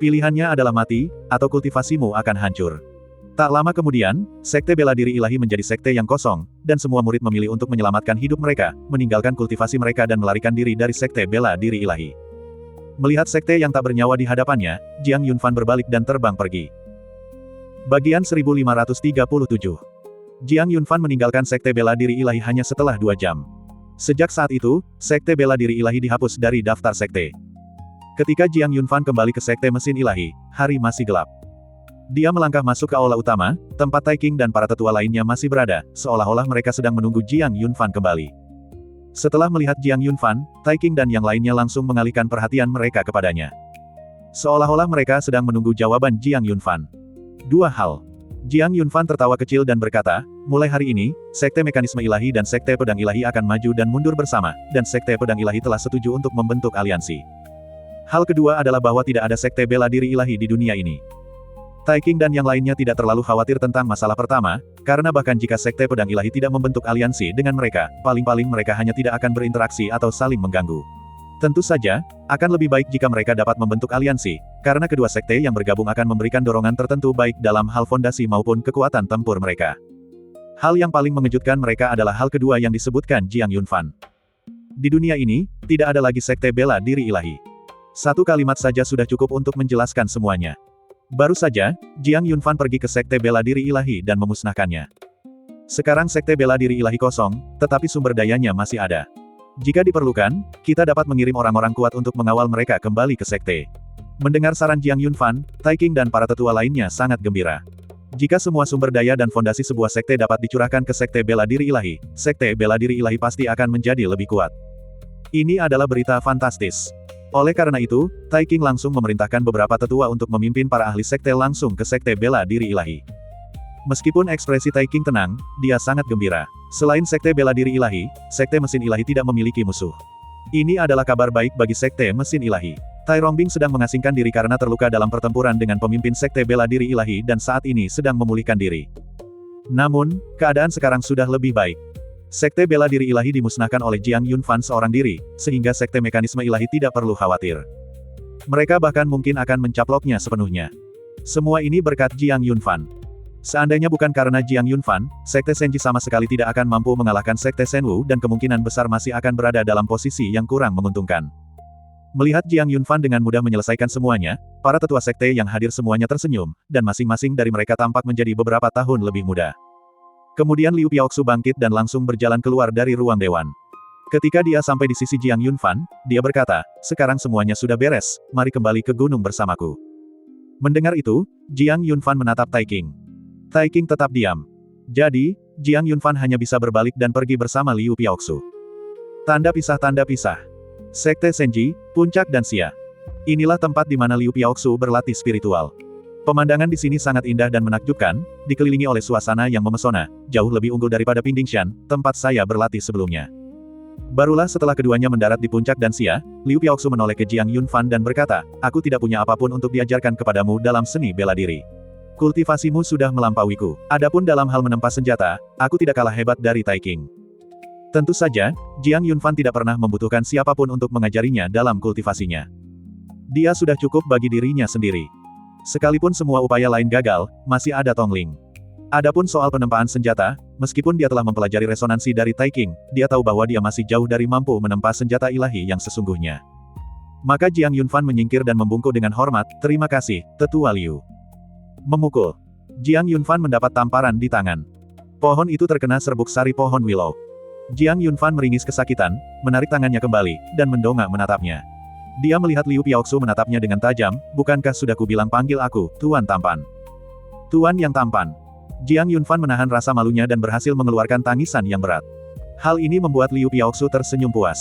Pilihannya adalah mati, atau kultivasimu akan hancur. Tak lama kemudian, sekte bela diri ilahi menjadi sekte yang kosong, dan semua murid memilih untuk menyelamatkan hidup mereka, meninggalkan kultivasi mereka dan melarikan diri dari sekte bela diri ilahi. Melihat sekte yang tak bernyawa di hadapannya, Jiang Yunfan berbalik dan terbang pergi. Bagian 1537. Jiang Yunfan meninggalkan sekte bela diri ilahi hanya setelah 2 jam. Sejak saat itu, sekte bela diri ilahi dihapus dari daftar sekte. Ketika Jiang Yunfan kembali ke sekte mesin ilahi, hari masih gelap. Dia melangkah masuk ke aula utama, tempat Tai Qing dan para tetua lainnya masih berada, seolah-olah mereka sedang menunggu Jiang Yunfan kembali. Setelah melihat Jiang Yunfan, Tai Qing dan yang lainnya langsung mengalihkan perhatian mereka kepadanya. Seolah-olah mereka sedang menunggu jawaban Jiang Yunfan. 2 hal. Jiang Yunfan tertawa kecil dan berkata, "Mulai hari ini, sekte mekanisme ilahi dan sekte pedang ilahi akan maju dan mundur bersama, dan sekte pedang ilahi telah setuju untuk membentuk aliansi." Hal kedua adalah bahwa tidak ada sekte bela diri ilahi di dunia ini. Tai Qing dan yang lainnya tidak terlalu khawatir tentang masalah pertama, karena bahkan jika sekte pedang ilahi tidak membentuk aliansi dengan mereka, paling-paling mereka hanya tidak akan berinteraksi atau saling mengganggu. Tentu saja, akan lebih baik jika mereka dapat membentuk aliansi, karena kedua sekte yang bergabung akan memberikan dorongan tertentu baik dalam hal fondasi maupun kekuatan tempur mereka. Hal yang paling mengejutkan mereka adalah hal kedua yang disebutkan Jiang Yunfan. Di dunia ini, tidak ada lagi sekte bela diri ilahi. Satu kalimat saja sudah cukup untuk menjelaskan semuanya. Baru saja, Jiang Yunfan pergi ke sekte bela diri ilahi dan memusnahkannya. Sekarang sekte bela diri ilahi kosong, tetapi sumber dayanya masih ada. Jika diperlukan, kita dapat mengirim orang-orang kuat untuk mengawal mereka kembali ke sekte. Mendengar saran Jiang Yunfan, Tai Qing dan para tetua lainnya sangat gembira. Jika semua sumber daya dan fondasi sebuah sekte dapat dicurahkan ke sekte bela diri ilahi, sekte bela diri ilahi pasti akan menjadi lebih kuat. Ini adalah berita fantastis. Oleh karena itu, Tai Qing langsung memerintahkan beberapa tetua untuk memimpin para ahli sekte langsung ke sekte bela diri ilahi. Meskipun ekspresi Tai Qing tenang, dia sangat gembira. Selain sekte bela diri ilahi, sekte mesin ilahi tidak memiliki musuh. Ini adalah kabar baik bagi sekte mesin ilahi. Tai Rongbing sedang mengasingkan diri karena terluka dalam pertempuran dengan pemimpin sekte bela diri ilahi dan saat ini sedang memulihkan diri. Namun, keadaan sekarang sudah lebih baik. Sekte bela diri ilahi dimusnahkan oleh Jiang Yunfan seorang diri, sehingga sekte mekanisme ilahi tidak perlu khawatir. Mereka bahkan mungkin akan mencaploknya sepenuhnya. Semua ini berkat Jiang Yunfan. Seandainya bukan karena Jiang Yunfan, sekte Senji sama sekali tidak akan mampu mengalahkan sekte Senwu dan kemungkinan besar masih akan berada dalam posisi yang kurang menguntungkan. Melihat Jiang Yunfan dengan mudah menyelesaikan semuanya, para tetua sekte yang hadir semuanya tersenyum, dan masing-masing dari mereka tampak menjadi beberapa tahun lebih muda. Kemudian Liu Piaoxu bangkit dan langsung berjalan keluar dari ruang dewan. Ketika dia sampai di sisi Jiang Yunfan, dia berkata, "Sekarang semuanya sudah beres, mari kembali ke gunung bersamaku." Mendengar itu, Jiang Yunfan menatap Tai Qing. Tai Qing tetap diam. Jadi, Jiang Yunfan hanya bisa berbalik dan pergi bersama Liu Piaoxu. Tanda pisah. Sekte Senji, Puncak dan Xia. Inilah tempat di mana Liu Piaoxu berlatih spiritual. Pemandangan di sini sangat indah dan menakjubkan, dikelilingi oleh suasana yang memesona, jauh lebih unggul daripada Pingdingshan, tempat saya berlatih sebelumnya. Barulah setelah keduanya mendarat di Puncak dan Xia, Liu Piaoxu menoleh ke Jiang Yunfan dan berkata, "Aku tidak punya apapun untuk diajarkan kepadamu dalam seni bela diri. Kultivasimu sudah melampauiku. Adapun dalam hal menempa senjata, aku tidak kalah hebat dari Tai King. Tentu saja, Jiang Yunfan tidak pernah membutuhkan siapapun untuk mengajarinya dalam kultivasinya. Dia sudah cukup bagi dirinya sendiri. Sekalipun semua upaya lain gagal, masih ada Tongling. Adapun soal penempaan senjata, meskipun dia telah mempelajari resonansi dari Tai King, dia tahu bahwa dia masih jauh dari mampu menempa senjata ilahi yang sesungguhnya. Maka Jiang Yunfan menyingkir dan membungkuk dengan hormat, "Terima kasih, Tetua Liu." Memukul. Jiang Yunfan mendapat tamparan di tangan. Pohon itu terkena serbuk sari pohon willow. Jiang Yunfan meringis kesakitan, menarik tangannya kembali, dan mendongak menatapnya. Dia melihat Liu Piaoxu menatapnya dengan tajam, "Bukankah sudah kubilang panggil aku, Tuan Tampan?" Tuan yang tampan. Jiang Yunfan menahan rasa malunya dan berhasil mengeluarkan tangisan yang berat. Hal ini membuat Liu Piaoxu tersenyum puas.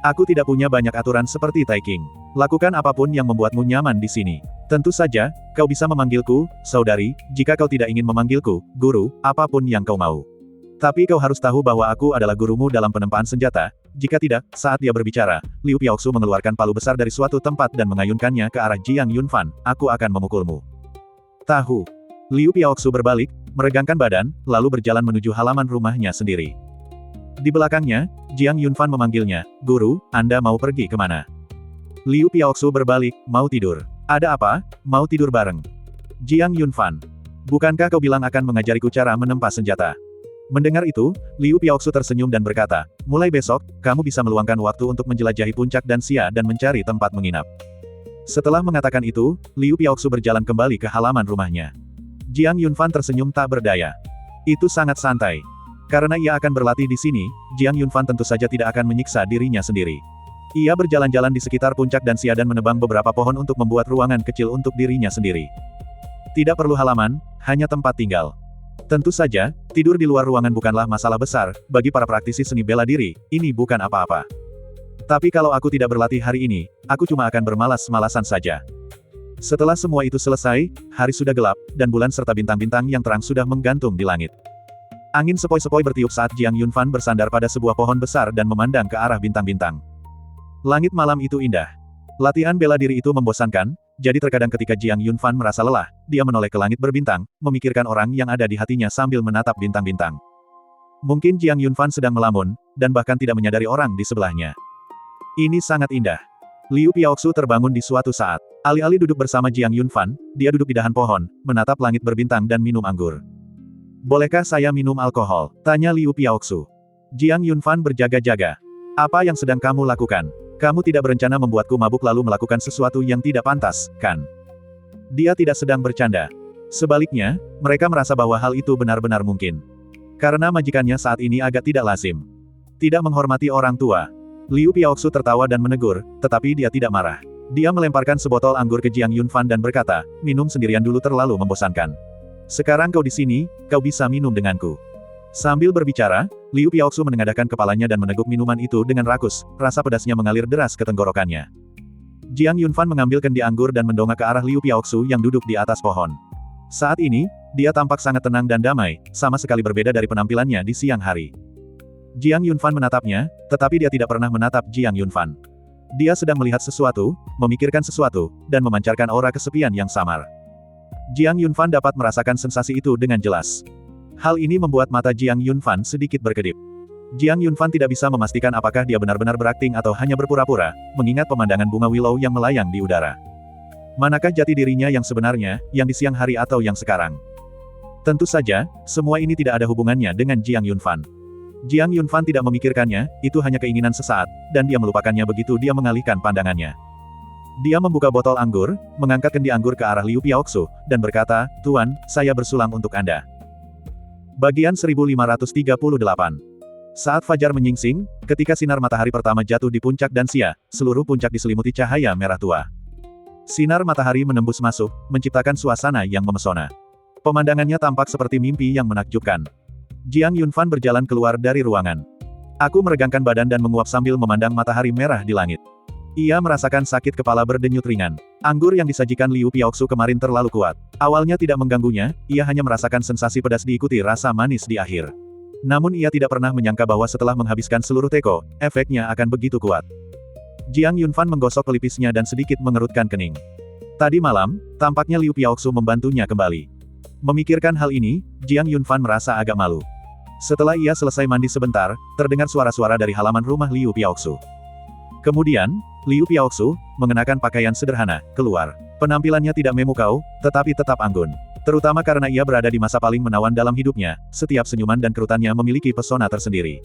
"Aku tidak punya banyak aturan seperti Tai King. Lakukan apapun yang membuatmu nyaman di sini. Tentu saja, kau bisa memanggilku, saudari, jika kau tidak ingin memanggilku, guru, apapun yang kau mau. Tapi kau harus tahu bahwa aku adalah gurumu dalam penempaan senjata." Jika tidak, saat dia berbicara, Liu Piaoxu mengeluarkan palu besar dari suatu tempat dan mengayunkannya ke arah Jiang Yunfan. "Aku akan memukulmu." Tahu. Liu Piaoxu berbalik, meregangkan badan, lalu berjalan menuju halaman rumahnya sendiri. Di belakangnya, Jiang Yunfan memanggilnya, "Guru, Anda mau pergi kemana?" Liu Piaoxu berbalik, "Mau tidur." "Ada apa? Mau tidur bareng?" Jiang Yunfan. "Bukankah kau bilang akan mengajariku cara menempa senjata?" Mendengar itu, Liu Piaoxu tersenyum dan berkata, "Mulai besok, kamu bisa meluangkan waktu untuk menjelajahi puncak dan Xia dan mencari tempat menginap." Setelah mengatakan itu, Liu Piaoxu berjalan kembali ke halaman rumahnya. Jiang Yunfan tersenyum tak berdaya. Itu sangat santai. Karena ia akan berlatih di sini, Jiang Yunfan tentu saja tidak akan menyiksa dirinya sendiri. Ia berjalan-jalan di sekitar puncak dan Xia dan menebang beberapa pohon untuk membuat ruangan kecil untuk dirinya sendiri. Tidak perlu halaman, hanya tempat tinggal. Tentu saja, tidur di luar ruangan bukanlah masalah besar, bagi para praktisi seni bela diri, ini bukan apa-apa. Tapi kalau aku tidak berlatih hari ini, aku cuma akan bermalas-malasan saja. Setelah semua itu selesai, hari sudah gelap, dan bulan serta bintang-bintang yang terang sudah menggantung di langit. Angin sepoi-sepoi bertiup saat Jiang Yunfan bersandar pada sebuah pohon besar dan memandang ke arah bintang-bintang. Langit malam itu indah. Latihan bela diri itu membosankan, jadi terkadang ketika Jiang Yunfan merasa lelah, dia menoleh ke langit berbintang, memikirkan orang yang ada di hatinya sambil menatap bintang-bintang. Mungkin Jiang Yunfan sedang melamun, dan bahkan tidak menyadari orang di sebelahnya. Ini sangat indah. Liu Piaoxu terbangun di suatu saat. Alih-alih duduk bersama Jiang Yunfan, dia duduk di dahan pohon, menatap langit berbintang dan minum anggur. "Bolehkah saya minum alkohol?" tanya Liu Piaoxu. Jiang Yunfan berjaga-jaga. "Apa yang sedang kamu lakukan? Kamu tidak berencana membuatku mabuk lalu melakukan sesuatu yang tidak pantas, kan?" Dia tidak sedang bercanda. Sebaliknya, mereka merasa bahwa hal itu benar-benar mungkin. Karena majikannya saat ini agak tidak lazim. Tidak menghormati orang tua. Liu Piaoxu tertawa dan menegur, tetapi dia tidak marah. Dia melemparkan sebotol anggur ke Jiang Yunfan dan berkata, "Minum sendirian dulu terlalu membosankan. Sekarang kau di sini, kau bisa minum denganku." Sambil berbicara, Liu Piaoxu menengadahkan kepalanya dan meneguk minuman itu dengan rakus, rasa pedasnya mengalir deras ke tenggorokannya. Jiang Yunfan mengambil kendi anggur dan mendongak ke arah Liu Piaoxu yang duduk di atas pohon. Saat ini, dia tampak sangat tenang dan damai, sama sekali berbeda dari penampilannya di siang hari. Jiang Yunfan menatapnya, tetapi dia tidak pernah menatap Jiang Yunfan. Dia sedang melihat sesuatu, memikirkan sesuatu, dan memancarkan aura kesepian yang samar. Jiang Yunfan dapat merasakan sensasi itu dengan jelas. Hal ini membuat mata Jiang Yunfan sedikit berkedip. Jiang Yunfan tidak bisa memastikan apakah dia benar-benar berakting atau hanya berpura-pura, mengingat pemandangan bunga willow yang melayang di udara. Manakah jati dirinya yang sebenarnya, yang di siang hari atau yang sekarang? Tentu saja, semua ini tidak ada hubungannya dengan Jiang Yunfan. Jiang Yunfan tidak memikirkannya, itu hanya keinginan sesaat, dan dia melupakannya begitu dia mengalihkan pandangannya. Dia membuka botol anggur, mengangkat kendi anggur ke arah Liu Piaoxu, dan berkata, "Tuan, saya bersulang untuk Anda." Bagian 1538. Saat fajar menyingsing, ketika sinar matahari pertama jatuh di puncak dan Xia, seluruh puncak diselimuti cahaya merah tua. Sinar matahari menembus masuk, menciptakan suasana yang memesona. Pemandangannya tampak seperti mimpi yang menakjubkan. Jiang Yunfan berjalan keluar dari ruangan. Aku meregangkan badan dan menguap sambil memandang matahari merah di langit. Ia merasakan sakit kepala berdenyut ringan. Anggur yang disajikan Liu Piaoxu kemarin terlalu kuat. Awalnya tidak mengganggunya, ia hanya merasakan sensasi pedas diikuti rasa manis di akhir. Namun ia tidak pernah menyangka bahwa setelah menghabiskan seluruh teko, efeknya akan begitu kuat. Jiang Yunfan menggosok pelipisnya dan sedikit mengerutkan kening. Tadi malam, tampaknya Liu Piaoxu membantunya kembali. Memikirkan hal ini, Jiang Yunfan merasa agak malu. Setelah ia selesai mandi sebentar, terdengar suara-suara dari halaman rumah Liu Piaoxu. Kemudian, Liu Piaoxu, mengenakan pakaian sederhana, keluar. Penampilannya tidak memukau, tetapi tetap anggun. Terutama karena ia berada di masa paling menawan dalam hidupnya, setiap senyuman dan kerutannya memiliki pesona tersendiri.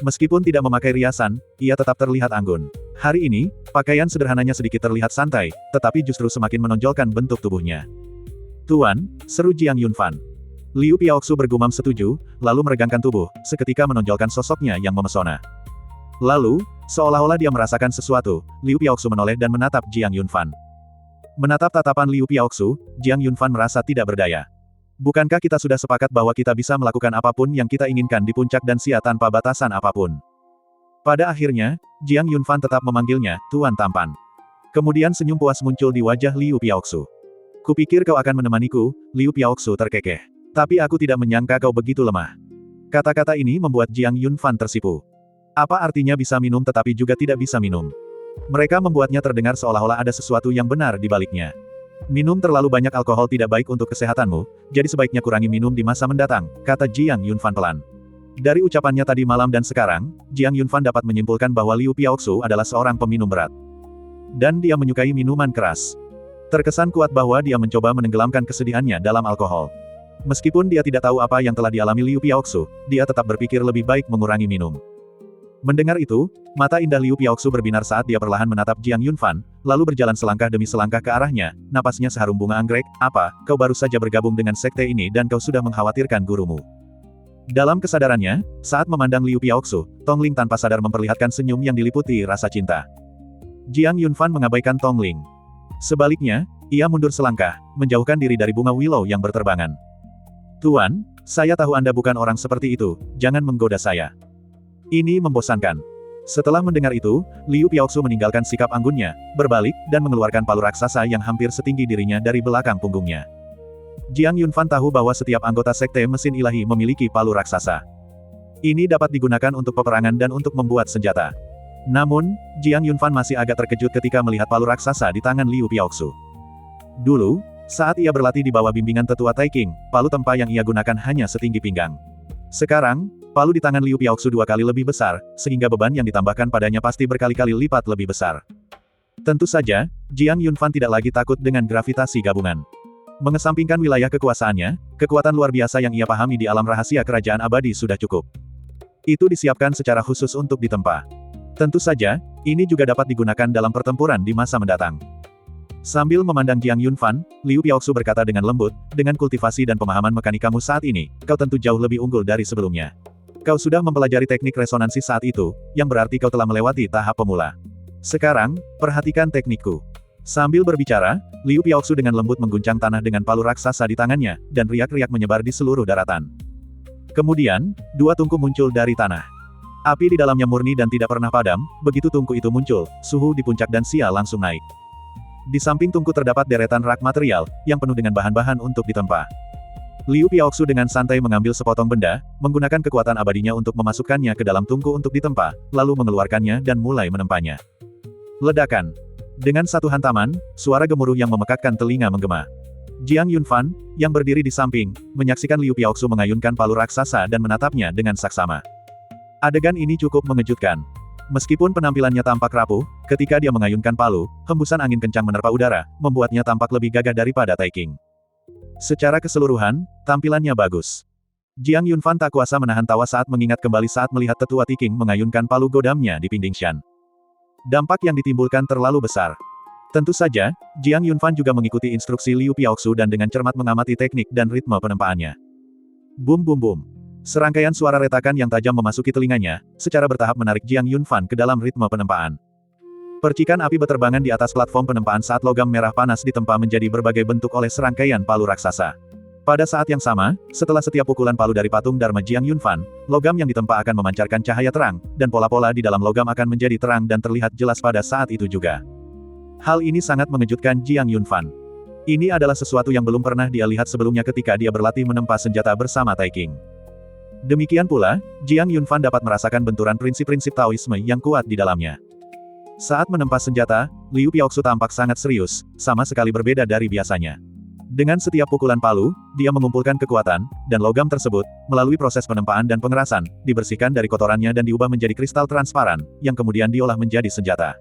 Meskipun tidak memakai riasan, ia tetap terlihat anggun. Hari ini, pakaian sederhananya sedikit terlihat santai, tetapi justru semakin menonjolkan bentuk tubuhnya. "Tuan," seru Jiang Yunfan. Liu Piaoxu bergumam setuju, lalu meregangkan tubuh, seketika menonjolkan sosoknya yang memesona. Lalu, seolah-olah dia merasakan sesuatu, Liu Piaoxu menoleh dan menatap Jiang Yunfan. Menatap tatapan Liu Piaoxu, Jiang Yunfan merasa tidak berdaya. Bukankah kita sudah sepakat bahwa kita bisa melakukan apapun yang kita inginkan di puncak Danxia tanpa batasan apapun? Pada akhirnya, Jiang Yunfan tetap memanggilnya, Tuan Tampan. Kemudian senyum puas muncul di wajah Liu Piaoxu. "Kupikir kau akan menemaniku," Liu Piaoxu terkekeh. "Tapi aku tidak menyangka kau begitu lemah." Kata-kata ini membuat Jiang Yunfan tersipu. Apa artinya bisa minum tetapi juga tidak bisa minum? Mereka membuatnya terdengar seolah-olah ada sesuatu yang benar di baliknya. "Minum terlalu banyak alkohol tidak baik untuk kesehatanmu, jadi sebaiknya kurangi minum di masa mendatang," kata Jiang Yunfan pelan. Dari ucapannya tadi malam dan sekarang, Jiang Yunfan dapat menyimpulkan bahwa Liu Piaoxu adalah seorang peminum berat. Dan dia menyukai minuman keras. Terkesan kuat bahwa dia mencoba menenggelamkan kesedihannya dalam alkohol. Meskipun dia tidak tahu apa yang telah dialami Liu Piaoxu, dia tetap berpikir lebih baik mengurangi minum. Mendengar itu, mata indah Liu Piaoxu berbinar saat dia perlahan menatap Jiang Yunfan, lalu berjalan selangkah demi selangkah ke arahnya, napasnya seharum bunga anggrek. "Apa, kau baru saja bergabung dengan sekte ini dan kau sudah mengkhawatirkan gurumu?" Dalam kesadarannya, saat memandang Liu Piaoxu, Tongling tanpa sadar memperlihatkan senyum yang diliputi rasa cinta. Jiang Yunfan mengabaikan Tongling. Sebaliknya, ia mundur selangkah, menjauhkan diri dari bunga willow yang berterbangan. "Tuan, saya tahu Anda bukan orang seperti itu, jangan menggoda saya. Ini membosankan." Setelah mendengar itu, Liu Piaoxu meninggalkan sikap anggunnya, berbalik, dan mengeluarkan palu raksasa yang hampir setinggi dirinya dari belakang punggungnya. Jiang Yunfan tahu bahwa setiap anggota sekte mesin ilahi memiliki palu raksasa. Ini dapat digunakan untuk peperangan dan untuk membuat senjata. Namun, Jiang Yunfan masih agak terkejut ketika melihat palu raksasa di tangan Liu Piaoxu. Dulu, saat ia berlatih di bawah bimbingan tetua Taiking, palu tempa yang ia gunakan hanya setinggi pinggang. Sekarang, palu di tangan Liu Piaoxu 2 kali lebih besar, sehingga beban yang ditambahkan padanya pasti berkali-kali lipat lebih besar. Tentu saja, Jiang Yunfan tidak lagi takut dengan gravitasi gabungan. Mengesampingkan wilayah kekuasaannya, kekuatan luar biasa yang ia pahami di alam rahasia kerajaan abadi sudah cukup. Itu disiapkan secara khusus untuk ditempa. Tentu saja, ini juga dapat digunakan dalam pertempuran di masa mendatang. Sambil memandang Jiang Yunfan, Liu Piaoxu berkata dengan lembut, "Dengan kultivasi dan pemahaman mekanikamu saat ini, kau tentu jauh lebih unggul dari sebelumnya. Kau sudah mempelajari teknik resonansi saat itu, yang berarti kau telah melewati tahap pemula. Sekarang, perhatikan teknikku." Sambil berbicara, Liu Piaoxu dengan lembut mengguncang tanah dengan palu raksasa di tangannya, dan riak-riak menyebar di seluruh daratan. Kemudian, 2 tungku muncul dari tanah. Api di dalamnya murni dan tidak pernah padam, begitu tungku itu muncul, suhu di puncak Danxia langsung naik. Di samping tungku terdapat deretan rak material, yang penuh dengan bahan-bahan untuk ditempa. Liu Piaoxu dengan santai mengambil sepotong benda, menggunakan kekuatan abadinya untuk memasukkannya ke dalam tungku untuk ditempa, lalu mengeluarkannya dan mulai menempanya. Ledakan. Dengan satu hantaman, suara gemuruh yang memekakkan telinga menggema. Jiang Yunfan, yang berdiri di samping, menyaksikan Liu Piaoxu mengayunkan palu raksasa dan menatapnya dengan saksama. Adegan ini cukup mengejutkan. Meskipun penampilannya tampak rapuh, ketika dia mengayunkan palu, hembusan angin kencang menerpa udara, membuatnya tampak lebih gagah daripada Taiking. Secara keseluruhan, tampilannya bagus. Jiang Yunfan tak kuasa menahan tawa saat mengingat kembali saat melihat tetua Taiking mengayunkan palu godamnya di Pingdingshan. Dampak yang ditimbulkan terlalu besar. Tentu saja, Jiang Yunfan juga mengikuti instruksi Liu Piaoxu dan dengan cermat mengamati teknik dan ritme penempaannya. Bum bum bum. Serangkaian suara retakan yang tajam memasuki telinganya, secara bertahap menarik Jiang Yunfan ke dalam ritme penempaan. Percikan api beterbangan di atas platform penempaan saat logam merah panas ditempa menjadi berbagai bentuk oleh serangkaian palu raksasa. Pada saat yang sama, setelah setiap pukulan palu dari patung Dharma Jiang Yunfan, logam yang ditempa akan memancarkan cahaya terang, dan pola-pola di dalam logam akan menjadi terang dan terlihat jelas pada saat itu juga. Hal ini sangat mengejutkan Jiang Yunfan. Ini adalah sesuatu yang belum pernah dia lihat sebelumnya ketika dia berlatih menempa senjata bersama Taiking. Demikian pula, Jiang Yunfan dapat merasakan benturan prinsip-prinsip Taoisme yang kuat di dalamnya. Saat menempa senjata, Liu Piaoxu tampak sangat serius, sama sekali berbeda dari biasanya. Dengan setiap pukulan palu, dia mengumpulkan kekuatan, dan logam tersebut, melalui proses penempaan dan pengerasan, dibersihkan dari kotorannya dan diubah menjadi kristal transparan, yang kemudian diolah menjadi senjata.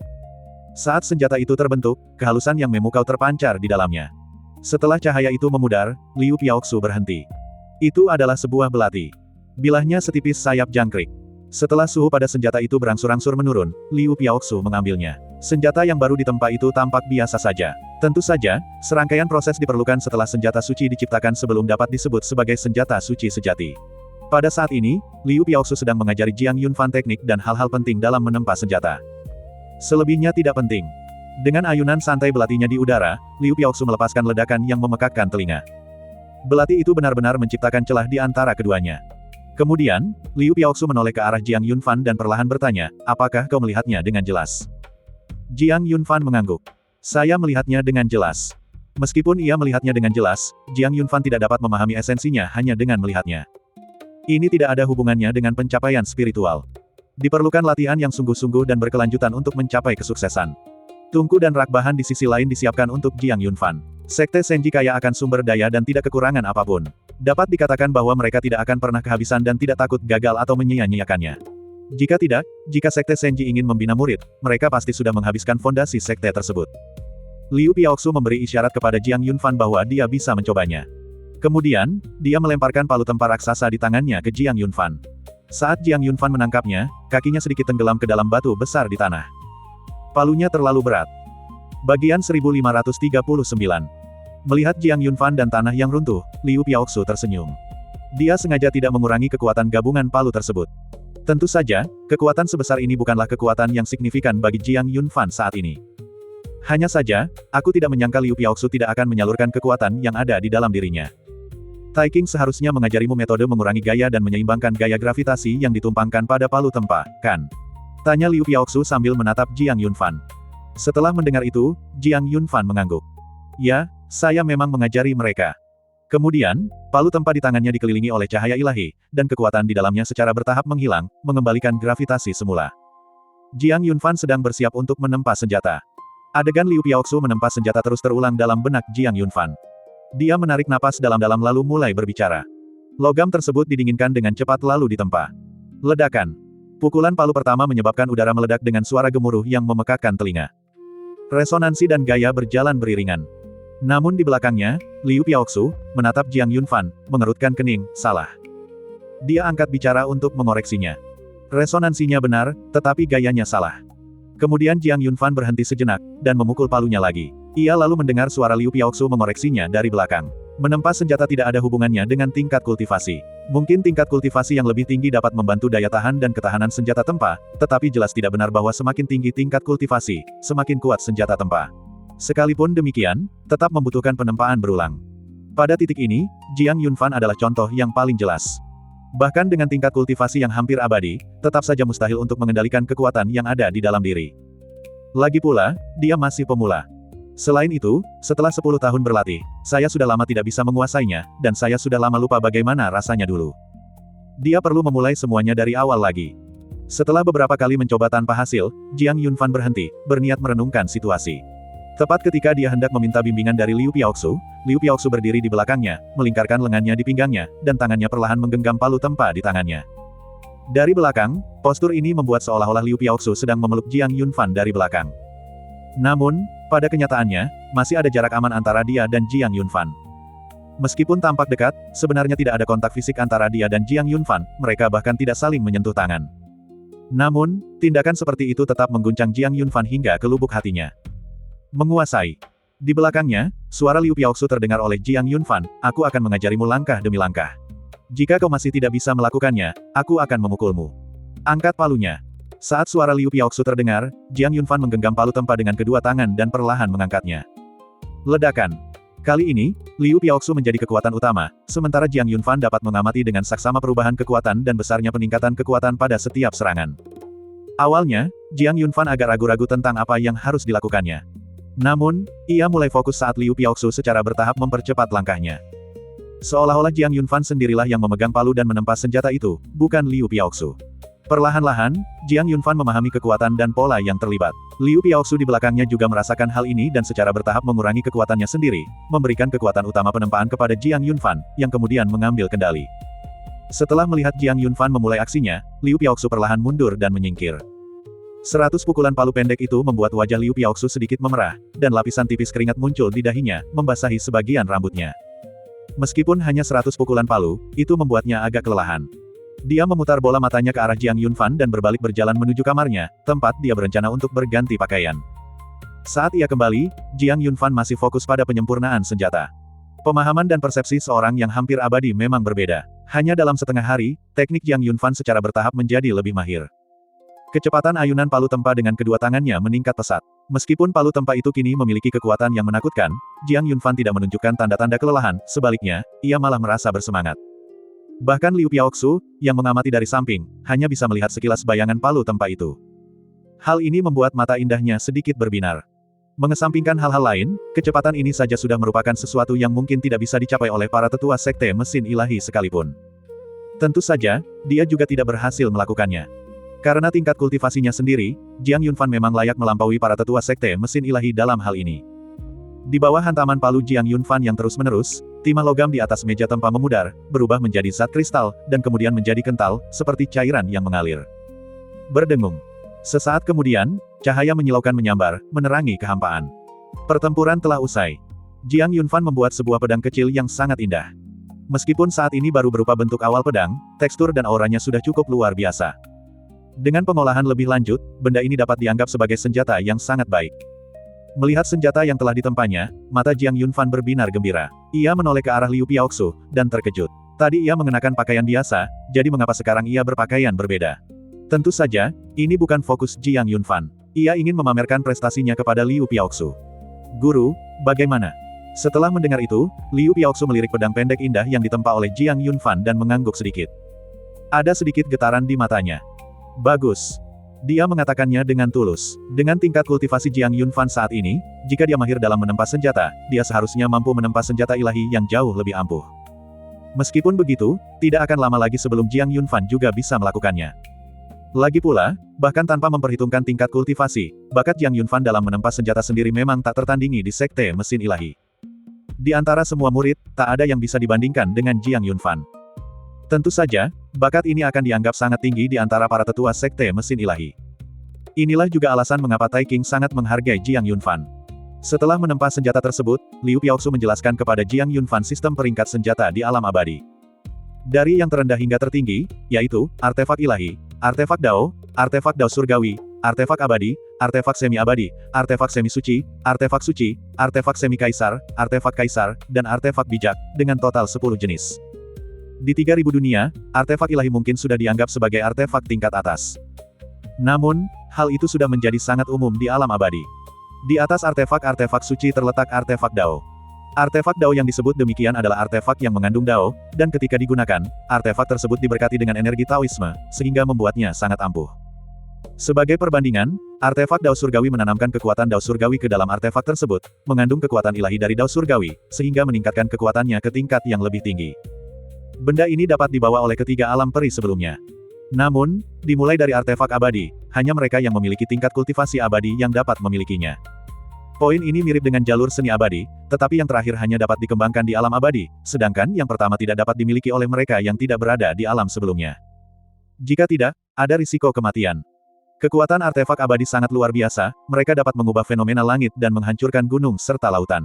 Saat senjata itu terbentuk, kehalusan yang memukau terpancar di dalamnya. Setelah cahaya itu memudar, Liu Piaoxu berhenti. Itu adalah sebuah belati. Bilahnya setipis sayap jangkrik. Setelah suhu pada senjata itu berangsur-angsur menurun, Liu Piaoxu mengambilnya. Senjata yang baru ditempa itu tampak biasa saja. Tentu saja, serangkaian proses diperlukan setelah senjata suci diciptakan sebelum dapat disebut sebagai senjata suci sejati. Pada saat ini, Liu Piaoxu sedang mengajari Jiang Yunfan teknik dan hal-hal penting dalam menempa senjata. Selebihnya tidak penting. Dengan ayunan santai belatinya di udara, Liu Piaoxu melepaskan ledakan yang memekakkan telinga. Belati itu benar-benar menciptakan celah di antara keduanya. Kemudian, Liu Piaoxu menoleh ke arah Jiang Yunfan dan perlahan bertanya, apakah kau melihatnya dengan jelas? Jiang Yunfan mengangguk. Saya melihatnya dengan jelas. Meskipun ia melihatnya dengan jelas, Jiang Yunfan tidak dapat memahami esensinya hanya dengan melihatnya. Ini tidak ada hubungannya dengan pencapaian spiritual. Diperlukan latihan yang sungguh-sungguh dan berkelanjutan untuk mencapai kesuksesan. Tungku dan rak bahan di sisi lain disiapkan untuk Jiang Yunfan. Sekte Senji kaya akan sumber daya dan tidak kekurangan apapun. Dapat dikatakan bahwa mereka tidak akan pernah kehabisan dan tidak takut gagal atau menyia-nyiakannya. Jika tidak, jika Sekte Senji ingin membina murid, mereka pasti sudah menghabiskan fondasi sekte tersebut. Liu Piaoxu memberi isyarat kepada Jiang Yunfan bahwa dia bisa mencobanya. Kemudian, dia melemparkan palu tempa raksasa di tangannya ke Jiang Yunfan. Saat Jiang Yunfan menangkapnya, kakinya sedikit tenggelam ke dalam batu besar di tanah. Palunya terlalu berat. Bagian 1539. Melihat Jiang Yunfan dan tanah yang runtuh, Liu Piaoxu tersenyum. Dia sengaja tidak mengurangi kekuatan gabungan palu tersebut. Tentu saja, kekuatan sebesar ini bukanlah kekuatan yang signifikan bagi Jiang Yunfan saat ini. Hanya saja, aku tidak menyangka Liu Piaoxu tidak akan menyalurkan kekuatan yang ada di dalam dirinya. Tai King seharusnya mengajarimu metode mengurangi gaya dan menyeimbangkan gaya gravitasi yang ditumpangkan pada palu tempa, kan? Tanya Liu Piaoxu sambil menatap Jiang Yunfan. Setelah mendengar itu, Jiang Yunfan mengangguk. Ya, saya memang mengajari mereka. Kemudian, palu tempa di tangannya dikelilingi oleh cahaya ilahi, dan kekuatan di dalamnya secara bertahap menghilang, mengembalikan gravitasi semula. Jiang Yunfan sedang bersiap untuk menempa senjata. Adegan Liu Piaoxu menempa senjata terus terulang dalam benak Jiang Yunfan. Dia menarik napas dalam-dalam lalu mulai berbicara. Logam tersebut didinginkan dengan cepat lalu ditempa. Ledakan. Pukulan palu pertama menyebabkan udara meledak dengan suara gemuruh yang memekakkan telinga. Resonansi dan gaya berjalan beriringan. Namun di belakangnya, Liu Piaoxu menatap Jiang Yunfan, mengerutkan kening, salah. Dia angkat bicara untuk mengoreksinya. Resonansinya benar, tetapi gayanya salah. Kemudian Jiang Yunfan berhenti sejenak, dan memukul palunya lagi. Ia lalu mendengar suara Liu Piaoxu mengoreksinya dari belakang. Menempa senjata tidak ada hubungannya dengan tingkat kultivasi. Mungkin tingkat kultivasi yang lebih tinggi dapat membantu daya tahan dan ketahanan senjata tempa, tetapi jelas tidak benar bahwa semakin tinggi tingkat kultivasi, semakin kuat senjata tempa. Sekalipun demikian, tetap membutuhkan penempaan berulang. Pada titik ini, Jiang Yunfan adalah contoh yang paling jelas. Bahkan dengan tingkat kultivasi yang hampir abadi, tetap saja mustahil untuk mengendalikan kekuatan yang ada di dalam diri. Lagi pula, dia masih pemula. Selain itu, setelah 10 tahun berlatih, saya sudah lama tidak bisa menguasainya, dan saya sudah lama lupa bagaimana rasanya dulu. Dia perlu memulai semuanya dari awal lagi. Setelah beberapa kali mencoba tanpa hasil, Jiang Yunfan berhenti, berniat merenungkan situasi. Tepat ketika dia hendak meminta bimbingan dari Liu Piaoxu berdiri di belakangnya, melingkarkan lengannya di pinggangnya, dan tangannya perlahan menggenggam palu tempa di tangannya. Dari belakang, postur ini membuat seolah-olah Liu Piaoxu sedang memeluk Jiang Yunfan dari belakang. Namun, pada kenyataannya, masih ada jarak aman antara dia dan Jiang Yunfan. Meskipun tampak dekat, sebenarnya tidak ada kontak fisik antara dia dan Jiang Yunfan, mereka bahkan tidak saling menyentuh tangan. Namun, tindakan seperti itu tetap mengguncang Jiang Yunfan hingga ke lubuk hatinya. Menguasai. Di belakangnya, suara Liu Piaoxu terdengar oleh Jiang Yunfan, aku akan mengajarimu langkah demi langkah. Jika kau masih tidak bisa melakukannya, aku akan memukulmu. Angkat palunya. Saat suara Liu Piaoxu terdengar, Jiang Yunfan menggenggam palu tempa dengan kedua tangan dan perlahan mengangkatnya. Ledakan. Kali ini, Liu Piaoxu menjadi kekuatan utama, sementara Jiang Yunfan dapat mengamati dengan saksama perubahan kekuatan dan besarnya peningkatan kekuatan pada setiap serangan. Awalnya, Jiang Yunfan agak ragu-ragu tentang apa yang harus dilakukannya. Namun, ia mulai fokus saat Liu Piaoxu secara bertahap mempercepat langkahnya. Seolah-olah Jiang Yunfan sendirilah yang memegang palu dan menempa senjata itu, bukan Liu Piaoxu. Perlahan-lahan, Jiang Yunfan memahami kekuatan dan pola yang terlibat. Liu Piaoxu di belakangnya juga merasakan hal ini dan secara bertahap mengurangi kekuatannya sendiri, memberikan kekuatan utama penempaan kepada Jiang Yunfan, yang kemudian mengambil kendali. Setelah melihat Jiang Yunfan memulai aksinya, Liu Piaoxu perlahan mundur dan menyingkir. 100 pukulan palu pendek itu membuat wajah Liu Piaoxu sedikit memerah, dan lapisan tipis keringat muncul di dahinya, membasahi sebagian rambutnya. Meskipun hanya 100 pukulan palu, itu membuatnya agak kelelahan. Dia memutar bola matanya ke arah Jiang Yunfan dan berbalik berjalan menuju kamarnya, tempat dia berencana untuk berganti pakaian. Saat ia kembali, Jiang Yunfan masih fokus pada penyempurnaan senjata. Pemahaman dan persepsi seorang yang hampir abadi memang berbeda. Hanya dalam setengah hari, teknik Jiang Yunfan secara bertahap menjadi lebih mahir. Kecepatan ayunan palu tempa dengan kedua tangannya meningkat pesat. Meskipun palu tempa itu kini memiliki kekuatan yang menakutkan, Jiang Yunfan tidak menunjukkan tanda-tanda kelelahan, sebaliknya, ia malah merasa bersemangat. Bahkan Liu Piaoxu, yang mengamati dari samping, hanya bisa melihat sekilas bayangan palu tempa itu. Hal ini membuat mata indahnya sedikit berbinar. Mengesampingkan hal-hal lain, kecepatan ini saja sudah merupakan sesuatu yang mungkin tidak bisa dicapai oleh para tetua sekte mesin ilahi sekalipun. Tentu saja, dia juga tidak berhasil melakukannya. Karena tingkat kultivasinya sendiri, Jiang Yunfan memang layak melampaui para tetua sekte mesin ilahi dalam hal ini. Di bawah hantaman palu Jiang Yunfan yang terus-menerus, timah logam di atas meja tempa memudar, berubah menjadi zat kristal, dan kemudian menjadi kental, seperti cairan yang mengalir. Berdengung. Sesaat kemudian, cahaya menyilaukan menyambar, menerangi kehampaan. Pertempuran telah usai. Jiang Yunfan membuat sebuah pedang kecil yang sangat indah. Meskipun saat ini baru berupa bentuk awal pedang, tekstur dan auranya sudah cukup luar biasa. Dengan pengolahan lebih lanjut, benda ini dapat dianggap sebagai senjata yang sangat baik. Melihat senjata yang telah ditempanya, mata Jiang Yunfan berbinar gembira. Ia menoleh ke arah Liu Piaoxu, dan terkejut. Tadi ia mengenakan pakaian biasa, jadi mengapa sekarang ia berpakaian berbeda? Tentu saja, ini bukan fokus Jiang Yunfan. Ia ingin memamerkan prestasinya kepada Liu Piaoxu. Guru, bagaimana? Setelah mendengar itu, Liu Piaoxu melirik pedang pendek indah yang ditempa oleh Jiang Yunfan dan mengangguk sedikit. Ada sedikit getaran di matanya. Bagus. Dia mengatakannya dengan tulus. Dengan tingkat kultivasi Jiang Yunfan saat ini, jika dia mahir dalam menempa senjata, dia seharusnya mampu menempa senjata ilahi yang jauh lebih ampuh. Meskipun begitu, tidak akan lama lagi sebelum Jiang Yunfan juga bisa melakukannya. Lagi pula, bahkan tanpa memperhitungkan tingkat kultivasi, bakat Jiang Yunfan dalam menempa senjata sendiri memang tak tertandingi di sekte mesin ilahi. Di antara semua murid, tak ada yang bisa dibandingkan dengan Jiang Yunfan. Tentu saja, bakat ini akan dianggap sangat tinggi di antara para tetua sekte mesin ilahi. Inilah juga alasan mengapa Tai King sangat menghargai Jiang Yunfan. Setelah menempa senjata tersebut, Liu Piaoxu menjelaskan kepada Jiang Yunfan sistem peringkat senjata di alam abadi. Dari yang terendah hingga tertinggi, yaitu, artefak ilahi, artefak Dao, artefak Dao surgawi, artefak abadi, artefak semi-abadi, artefak semi-suci, artefak suci, artefak semi-kaisar, dan artefak bijak, dengan total 10 jenis. Di 3000 dunia, artefak ilahi mungkin sudah dianggap sebagai artefak tingkat atas. Namun, hal itu sudah menjadi sangat umum di alam abadi. Di atas artefak-artefak suci terletak artefak Dao. Artefak Dao yang disebut demikian adalah artefak yang mengandung Dao, dan ketika digunakan, artefak tersebut diberkati dengan energi Taoisme, sehingga membuatnya sangat ampuh. Sebagai perbandingan, artefak Dao surgawi menanamkan kekuatan Dao surgawi ke dalam artefak tersebut, mengandung kekuatan ilahi dari Dao surgawi, sehingga meningkatkan kekuatannya ke tingkat yang lebih tinggi. Benda ini dapat dibawa oleh ketiga alam peri sebelumnya. Namun, dimulai dari artefak abadi, hanya mereka yang memiliki tingkat kultivasi abadi yang dapat memilikinya. Poin ini mirip dengan jalur seni abadi, tetapi yang terakhir hanya dapat dikembangkan di alam abadi, sedangkan yang pertama tidak dapat dimiliki oleh mereka yang tidak berada di alam sebelumnya. Jika tidak, ada risiko kematian. Kekuatan artefak abadi sangat luar biasa, mereka dapat mengubah fenomena langit dan menghancurkan gunung serta lautan.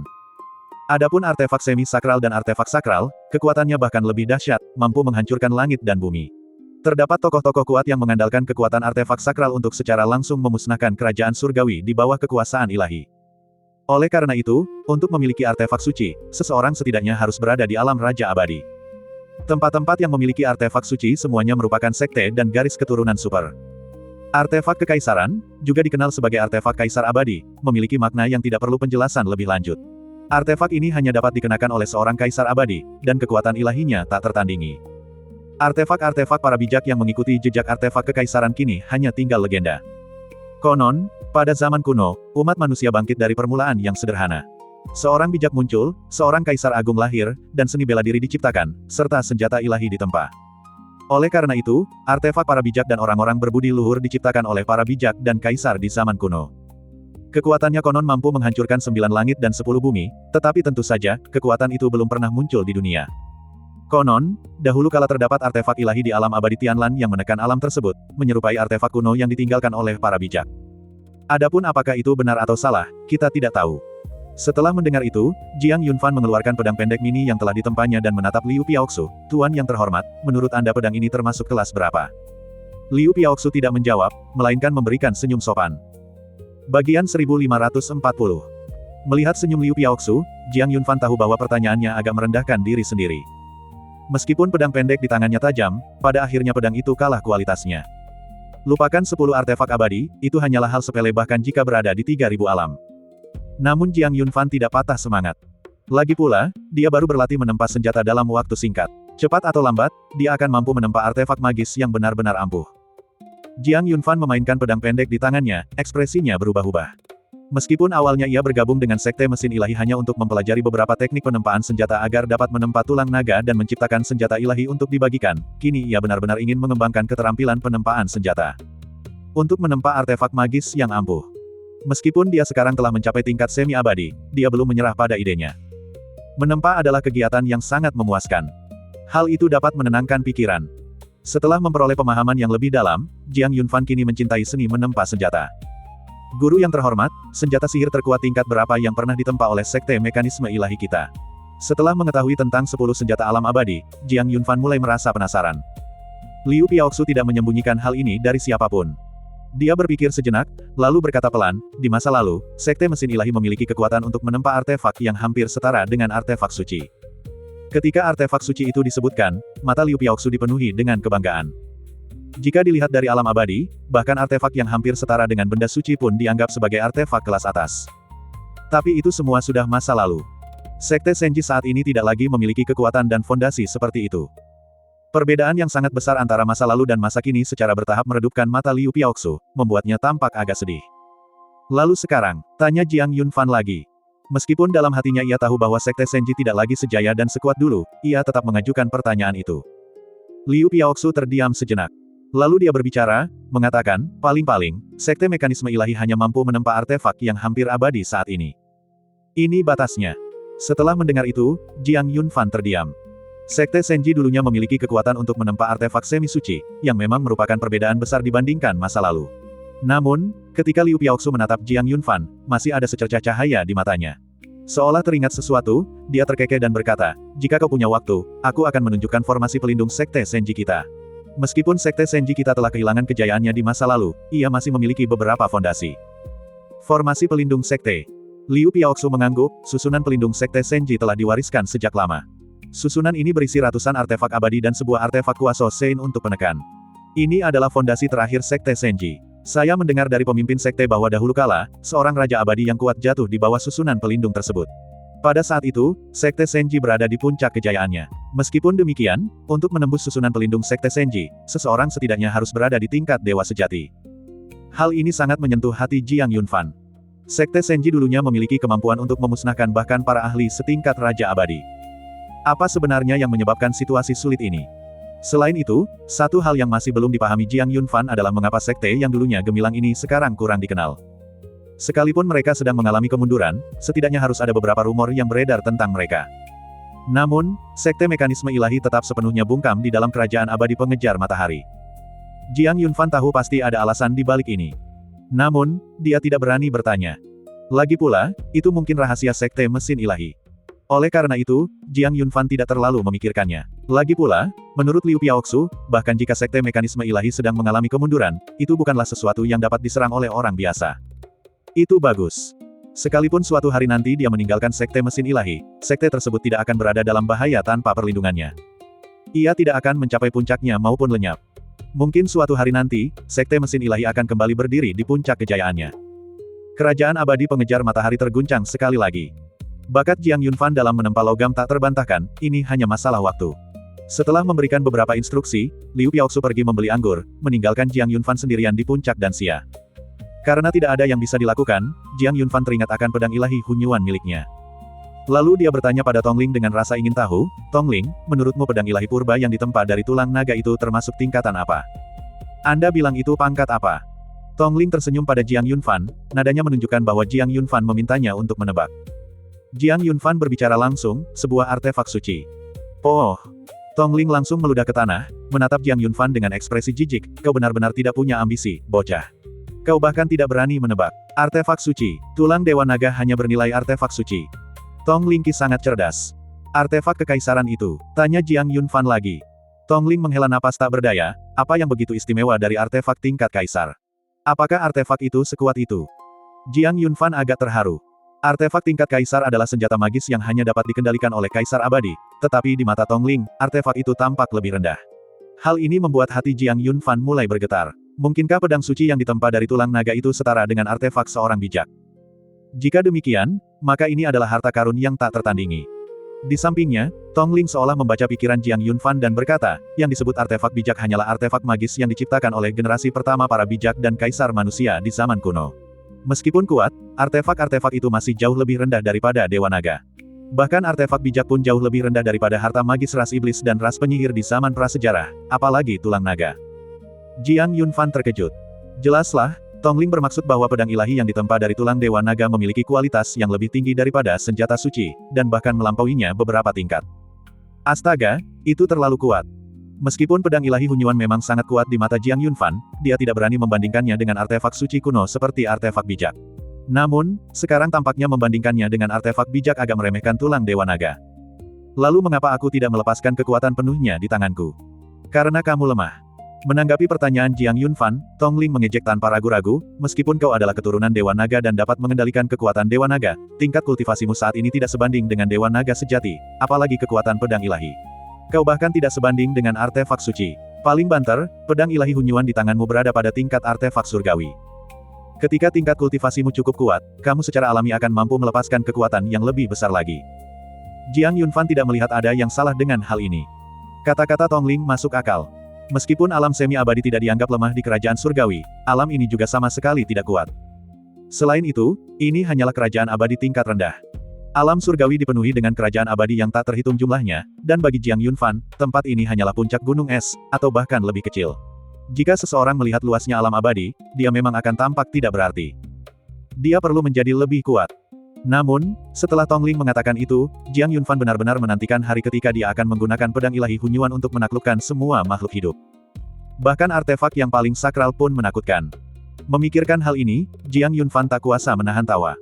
Adapun artefak semi-sakral dan artefak sakral, kekuatannya bahkan lebih dahsyat, mampu menghancurkan langit dan bumi. Terdapat tokoh-tokoh kuat yang mengandalkan kekuatan artefak sakral untuk secara langsung memusnahkan kerajaan surgawi di bawah kekuasaan ilahi. Oleh karena itu, untuk memiliki artefak suci, seseorang setidaknya harus berada di alam raja abadi. Tempat-tempat yang memiliki artefak suci semuanya merupakan sekte dan garis keturunan super. Artefak kekaisaran, juga dikenal sebagai artefak kaisar abadi, memiliki makna yang tidak perlu penjelasan lebih lanjut. Artefak ini hanya dapat dikenakan oleh seorang kaisar abadi, dan kekuatan ilahinya tak tertandingi. Artefak-artefak para bijak yang mengikuti jejak artefak kekaisaran kini hanya tinggal legenda. Konon, pada zaman kuno, umat manusia bangkit dari permulaan yang sederhana. Seorang bijak muncul, seorang kaisar agung lahir, dan seni bela diri diciptakan, serta senjata ilahi ditempa. Oleh karena itu, artefak para bijak dan orang-orang berbudi luhur diciptakan oleh para bijak dan kaisar di zaman kuno. Kekuatannya konon mampu menghancurkan 9 langit dan 10 bumi, tetapi tentu saja, kekuatan itu belum pernah muncul di dunia. Konon, dahulu kala terdapat artefak ilahi di alam abadi Tianlan yang menekan alam tersebut, menyerupai artefak kuno yang ditinggalkan oleh para bijak. Adapun apakah itu benar atau salah, kita tidak tahu. Setelah mendengar itu, Jiang Yunfan mengeluarkan pedang pendek mini yang telah ditempanya dan menatap Liu Piaoxu. Tuan yang terhormat, menurut Anda pedang ini termasuk kelas berapa? Liu Piaoxu tidak menjawab, melainkan memberikan senyum sopan. Bagian 1540. Melihat senyum Liu Piaoxu, Jiang Yunfan tahu bahwa pertanyaannya agak merendahkan diri sendiri. Meskipun pedang pendek di tangannya tajam, pada akhirnya pedang itu kalah kualitasnya. Lupakan 10 artefak abadi, itu hanyalah hal sepele bahkan jika berada di 3000 alam. Namun Jiang Yunfan tidak patah semangat. Lagi pula, dia baru berlatih menempa senjata dalam waktu singkat. Cepat atau lambat, dia akan mampu menempa artefak magis yang benar-benar ampuh. Jiang Yunfan memainkan pedang pendek di tangannya, ekspresinya berubah-ubah. Meskipun awalnya ia bergabung dengan Sekte Mesin Ilahi hanya untuk mempelajari beberapa teknik penempaan senjata agar dapat menempa tulang naga dan menciptakan senjata ilahi untuk dibagikan, kini ia benar-benar ingin mengembangkan keterampilan penempaan senjata. Untuk menempa artefak magis yang ampuh. Meskipun dia sekarang telah mencapai tingkat semi-abadi, dia belum menyerah pada idenya. Menempa adalah kegiatan yang sangat memuaskan. Hal itu dapat menenangkan pikiran. Setelah memperoleh pemahaman yang lebih dalam, Jiang Yunfan kini mencintai seni menempa senjata. Guru yang terhormat, senjata sihir terkuat tingkat berapa yang pernah ditempa oleh Sekte Mekanisme Ilahi kita? Setelah mengetahui tentang 10 senjata alam abadi, Jiang Yunfan mulai merasa penasaran. Liu Piaoxu tidak menyembunyikan hal ini dari siapapun. Dia berpikir sejenak, lalu berkata pelan, di masa lalu, Sekte Mesin Ilahi memiliki kekuatan untuk menempa artefak yang hampir setara dengan artefak suci. Ketika artefak suci itu disebutkan, mata Liu Piaoxu dipenuhi dengan kebanggaan. Jika dilihat dari alam abadi, bahkan artefak yang hampir setara dengan benda suci pun dianggap sebagai artefak kelas atas. Tapi itu semua sudah masa lalu. Sekte Senji saat ini tidak lagi memiliki kekuatan dan fondasi seperti itu. Perbedaan yang sangat besar antara masa lalu dan masa kini secara bertahap meredupkan mata Liu Piaoxu, membuatnya tampak agak sedih. Lalu sekarang, tanya Jiang Yunfan lagi. Meskipun dalam hatinya ia tahu bahwa Sekte Senji tidak lagi sejaya dan sekuat dulu, ia tetap mengajukan pertanyaan itu. Liu Piaoxu terdiam sejenak. Lalu dia berbicara, mengatakan, paling-paling, Sekte Mekanisme Ilahi hanya mampu menempa artefak yang hampir abadi saat ini. Ini batasnya. Setelah mendengar itu, Jiang Yunfan terdiam. Sekte Senji dulunya memiliki kekuatan untuk menempa artefak semi-suci, yang memang merupakan perbedaan besar dibandingkan masa lalu. Namun, ketika Liu Piaoxu menatap Jiang Yunfan, masih ada secercah cahaya di matanya. Seolah teringat sesuatu, dia terkekeh dan berkata, jika kau punya waktu, aku akan menunjukkan formasi pelindung Sekte Senji kita. Meskipun Sekte Senji kita telah kehilangan kejayaannya di masa lalu, ia masih memiliki beberapa fondasi. Formasi pelindung Sekte. Liu Piaoxu mengangguk, susunan pelindung Sekte Senji telah diwariskan sejak lama. Susunan ini berisi ratusan artefak abadi dan sebuah artefak kuasa Sein untuk penekan. Ini adalah fondasi terakhir Sekte Senji. Saya mendengar dari pemimpin sekte bahwa dahulu kala, seorang raja abadi yang kuat jatuh di bawah susunan pelindung tersebut. Pada saat itu, Sekte Senji berada di puncak kejayaannya. Meskipun demikian, untuk menembus susunan pelindung Sekte Senji, seseorang setidaknya harus berada di tingkat dewa sejati. Hal ini sangat menyentuh hati Jiang Yunfan. Sekte Senji dulunya memiliki kemampuan untuk memusnahkan bahkan para ahli setingkat raja abadi. Apa sebenarnya yang menyebabkan situasi sulit ini? Selain itu, satu hal yang masih belum dipahami Jiang Yunfan adalah mengapa sekte yang dulunya gemilang ini sekarang kurang dikenal. Sekalipun mereka sedang mengalami kemunduran, setidaknya harus ada beberapa rumor yang beredar tentang mereka. Namun, Sekte Mekanisme Ilahi tetap sepenuhnya bungkam di dalam kerajaan abadi pengejar matahari. Jiang Yunfan tahu pasti ada alasan di balik ini. Namun, dia tidak berani bertanya. Lagi pula, itu mungkin rahasia Sekte Mesin Ilahi. Oleh karena itu, Jiang Yunfan tidak terlalu memikirkannya. Lagi pula, menurut Liu Piaoxu, bahkan jika Sekte Mekanisme Ilahi sedang mengalami kemunduran, itu bukanlah sesuatu yang dapat diserang oleh orang biasa. Itu bagus. Sekalipun suatu hari nanti dia meninggalkan Sekte Mesin Ilahi, sekte tersebut tidak akan berada dalam bahaya tanpa perlindungannya. Ia tidak akan mencapai puncaknya maupun lenyap. Mungkin suatu hari nanti, Sekte Mesin Ilahi akan kembali berdiri di puncak kejayaannya. Kerajaan abadi pengejar matahari terguncang sekali lagi. Bakat Jiang Yunfan dalam menempa logam tak terbantahkan, ini hanya masalah waktu. Setelah memberikan beberapa instruksi, Liu Piaoxu pergi membeli anggur, meninggalkan Jiang Yunfan sendirian di puncak Danxia. Karena tidak ada yang bisa dilakukan, Jiang Yunfan teringat akan pedang ilahi Hunyuan miliknya. Lalu dia bertanya pada Tongling dengan rasa ingin tahu, "Tongling, menurutmu pedang ilahi purba yang ditempa dari tulang naga itu termasuk tingkatan apa? Anda bilang itu pangkat apa?" Tongling tersenyum pada Jiang Yunfan, nadanya menunjukkan bahwa Jiang Yunfan memintanya untuk menebak. Jiang Yunfan berbicara langsung, "Sebuah artefak suci." "Oh." Tongling langsung meludah ke tanah, menatap Jiang Yunfan dengan ekspresi jijik, "Kau benar-benar tidak punya ambisi, bocah. Kau bahkan tidak berani menebak. Artefak suci, tulang Dewa Naga hanya bernilai artefak suci." Tongling sangat cerdas. "Artefak kekaisaran itu?" tanya Jiang Yunfan lagi. Tongling menghela napas tak berdaya, apa yang begitu istimewa dari artefak tingkat kaisar? Apakah artefak itu sekuat itu? Jiang Yunfan agak terharu. Artefak tingkat kaisar adalah senjata magis yang hanya dapat dikendalikan oleh kaisar abadi, tetapi di mata Tongling, artefak itu tampak lebih rendah. Hal ini membuat hati Jiang Yunfan mulai bergetar. Mungkinkah pedang suci yang ditempa dari tulang naga itu setara dengan artefak seorang bijak? Jika demikian, maka ini adalah harta karun yang tak tertandingi. Di sampingnya, Tongling seolah membaca pikiran Jiang Yunfan dan berkata, yang disebut artefak bijak hanyalah artefak magis yang diciptakan oleh generasi pertama para bijak dan kaisar manusia di zaman kuno. Meskipun kuat, artefak-artefak itu masih jauh lebih rendah daripada Dewa Naga. Bahkan artefak bijak pun jauh lebih rendah daripada harta magis ras iblis dan ras penyihir di zaman prasejarah, apalagi tulang naga. Jiang Yunfan terkejut. Jelaslah, Tongling bermaksud bahwa pedang ilahi yang ditempa dari tulang Dewa Naga memiliki kualitas yang lebih tinggi daripada senjata suci, dan bahkan melampauinya beberapa tingkat. Astaga, itu terlalu kuat. Meskipun pedang ilahi Hunyuan memang sangat kuat di mata Jiang Yunfan, dia tidak berani membandingkannya dengan artefak suci kuno seperti artefak bijak. Namun, sekarang tampaknya membandingkannya dengan artefak bijak agak meremehkan tulang Dewa Naga. "Lalu mengapa aku tidak melepaskan kekuatan penuhnya di tanganku?" "Karena kamu lemah." Menanggapi pertanyaan Jiang Yunfan, Tongling mengejek tanpa ragu-ragu, "Meskipun kau adalah keturunan Dewa Naga dan dapat mengendalikan kekuatan Dewa Naga, tingkat kultivasimu saat ini tidak sebanding dengan Dewa Naga sejati, apalagi kekuatan pedang ilahi. Kau bahkan tidak sebanding dengan artefak suci. Paling banter, pedang ilahi Hunyuan di tanganmu berada pada tingkat artefak surgawi. Ketika tingkat kultivasimu cukup kuat, kamu secara alami akan mampu melepaskan kekuatan yang lebih besar lagi." Jiang Yunfan tidak melihat ada yang salah dengan hal ini. Kata-kata Tongling masuk akal. Meskipun alam semi-abadi tidak dianggap lemah di kerajaan surgawi, alam ini juga sama sekali tidak kuat. Selain itu, ini hanyalah kerajaan abadi tingkat rendah. Alam surgawi dipenuhi dengan kerajaan abadi yang tak terhitung jumlahnya, dan bagi Jiang Yunfan, tempat ini hanyalah puncak gunung es, atau bahkan lebih kecil. Jika seseorang melihat luasnya alam abadi, dia memang akan tampak tidak berarti. Dia perlu menjadi lebih kuat. Namun, setelah Tongling mengatakan itu, Jiang Yunfan benar-benar menantikan hari ketika dia akan menggunakan pedang ilahi Hunyuan untuk menaklukkan semua makhluk hidup. Bahkan artefak yang paling sakral pun menakutkan. Memikirkan hal ini, Jiang Yunfan tak kuasa menahan tawa.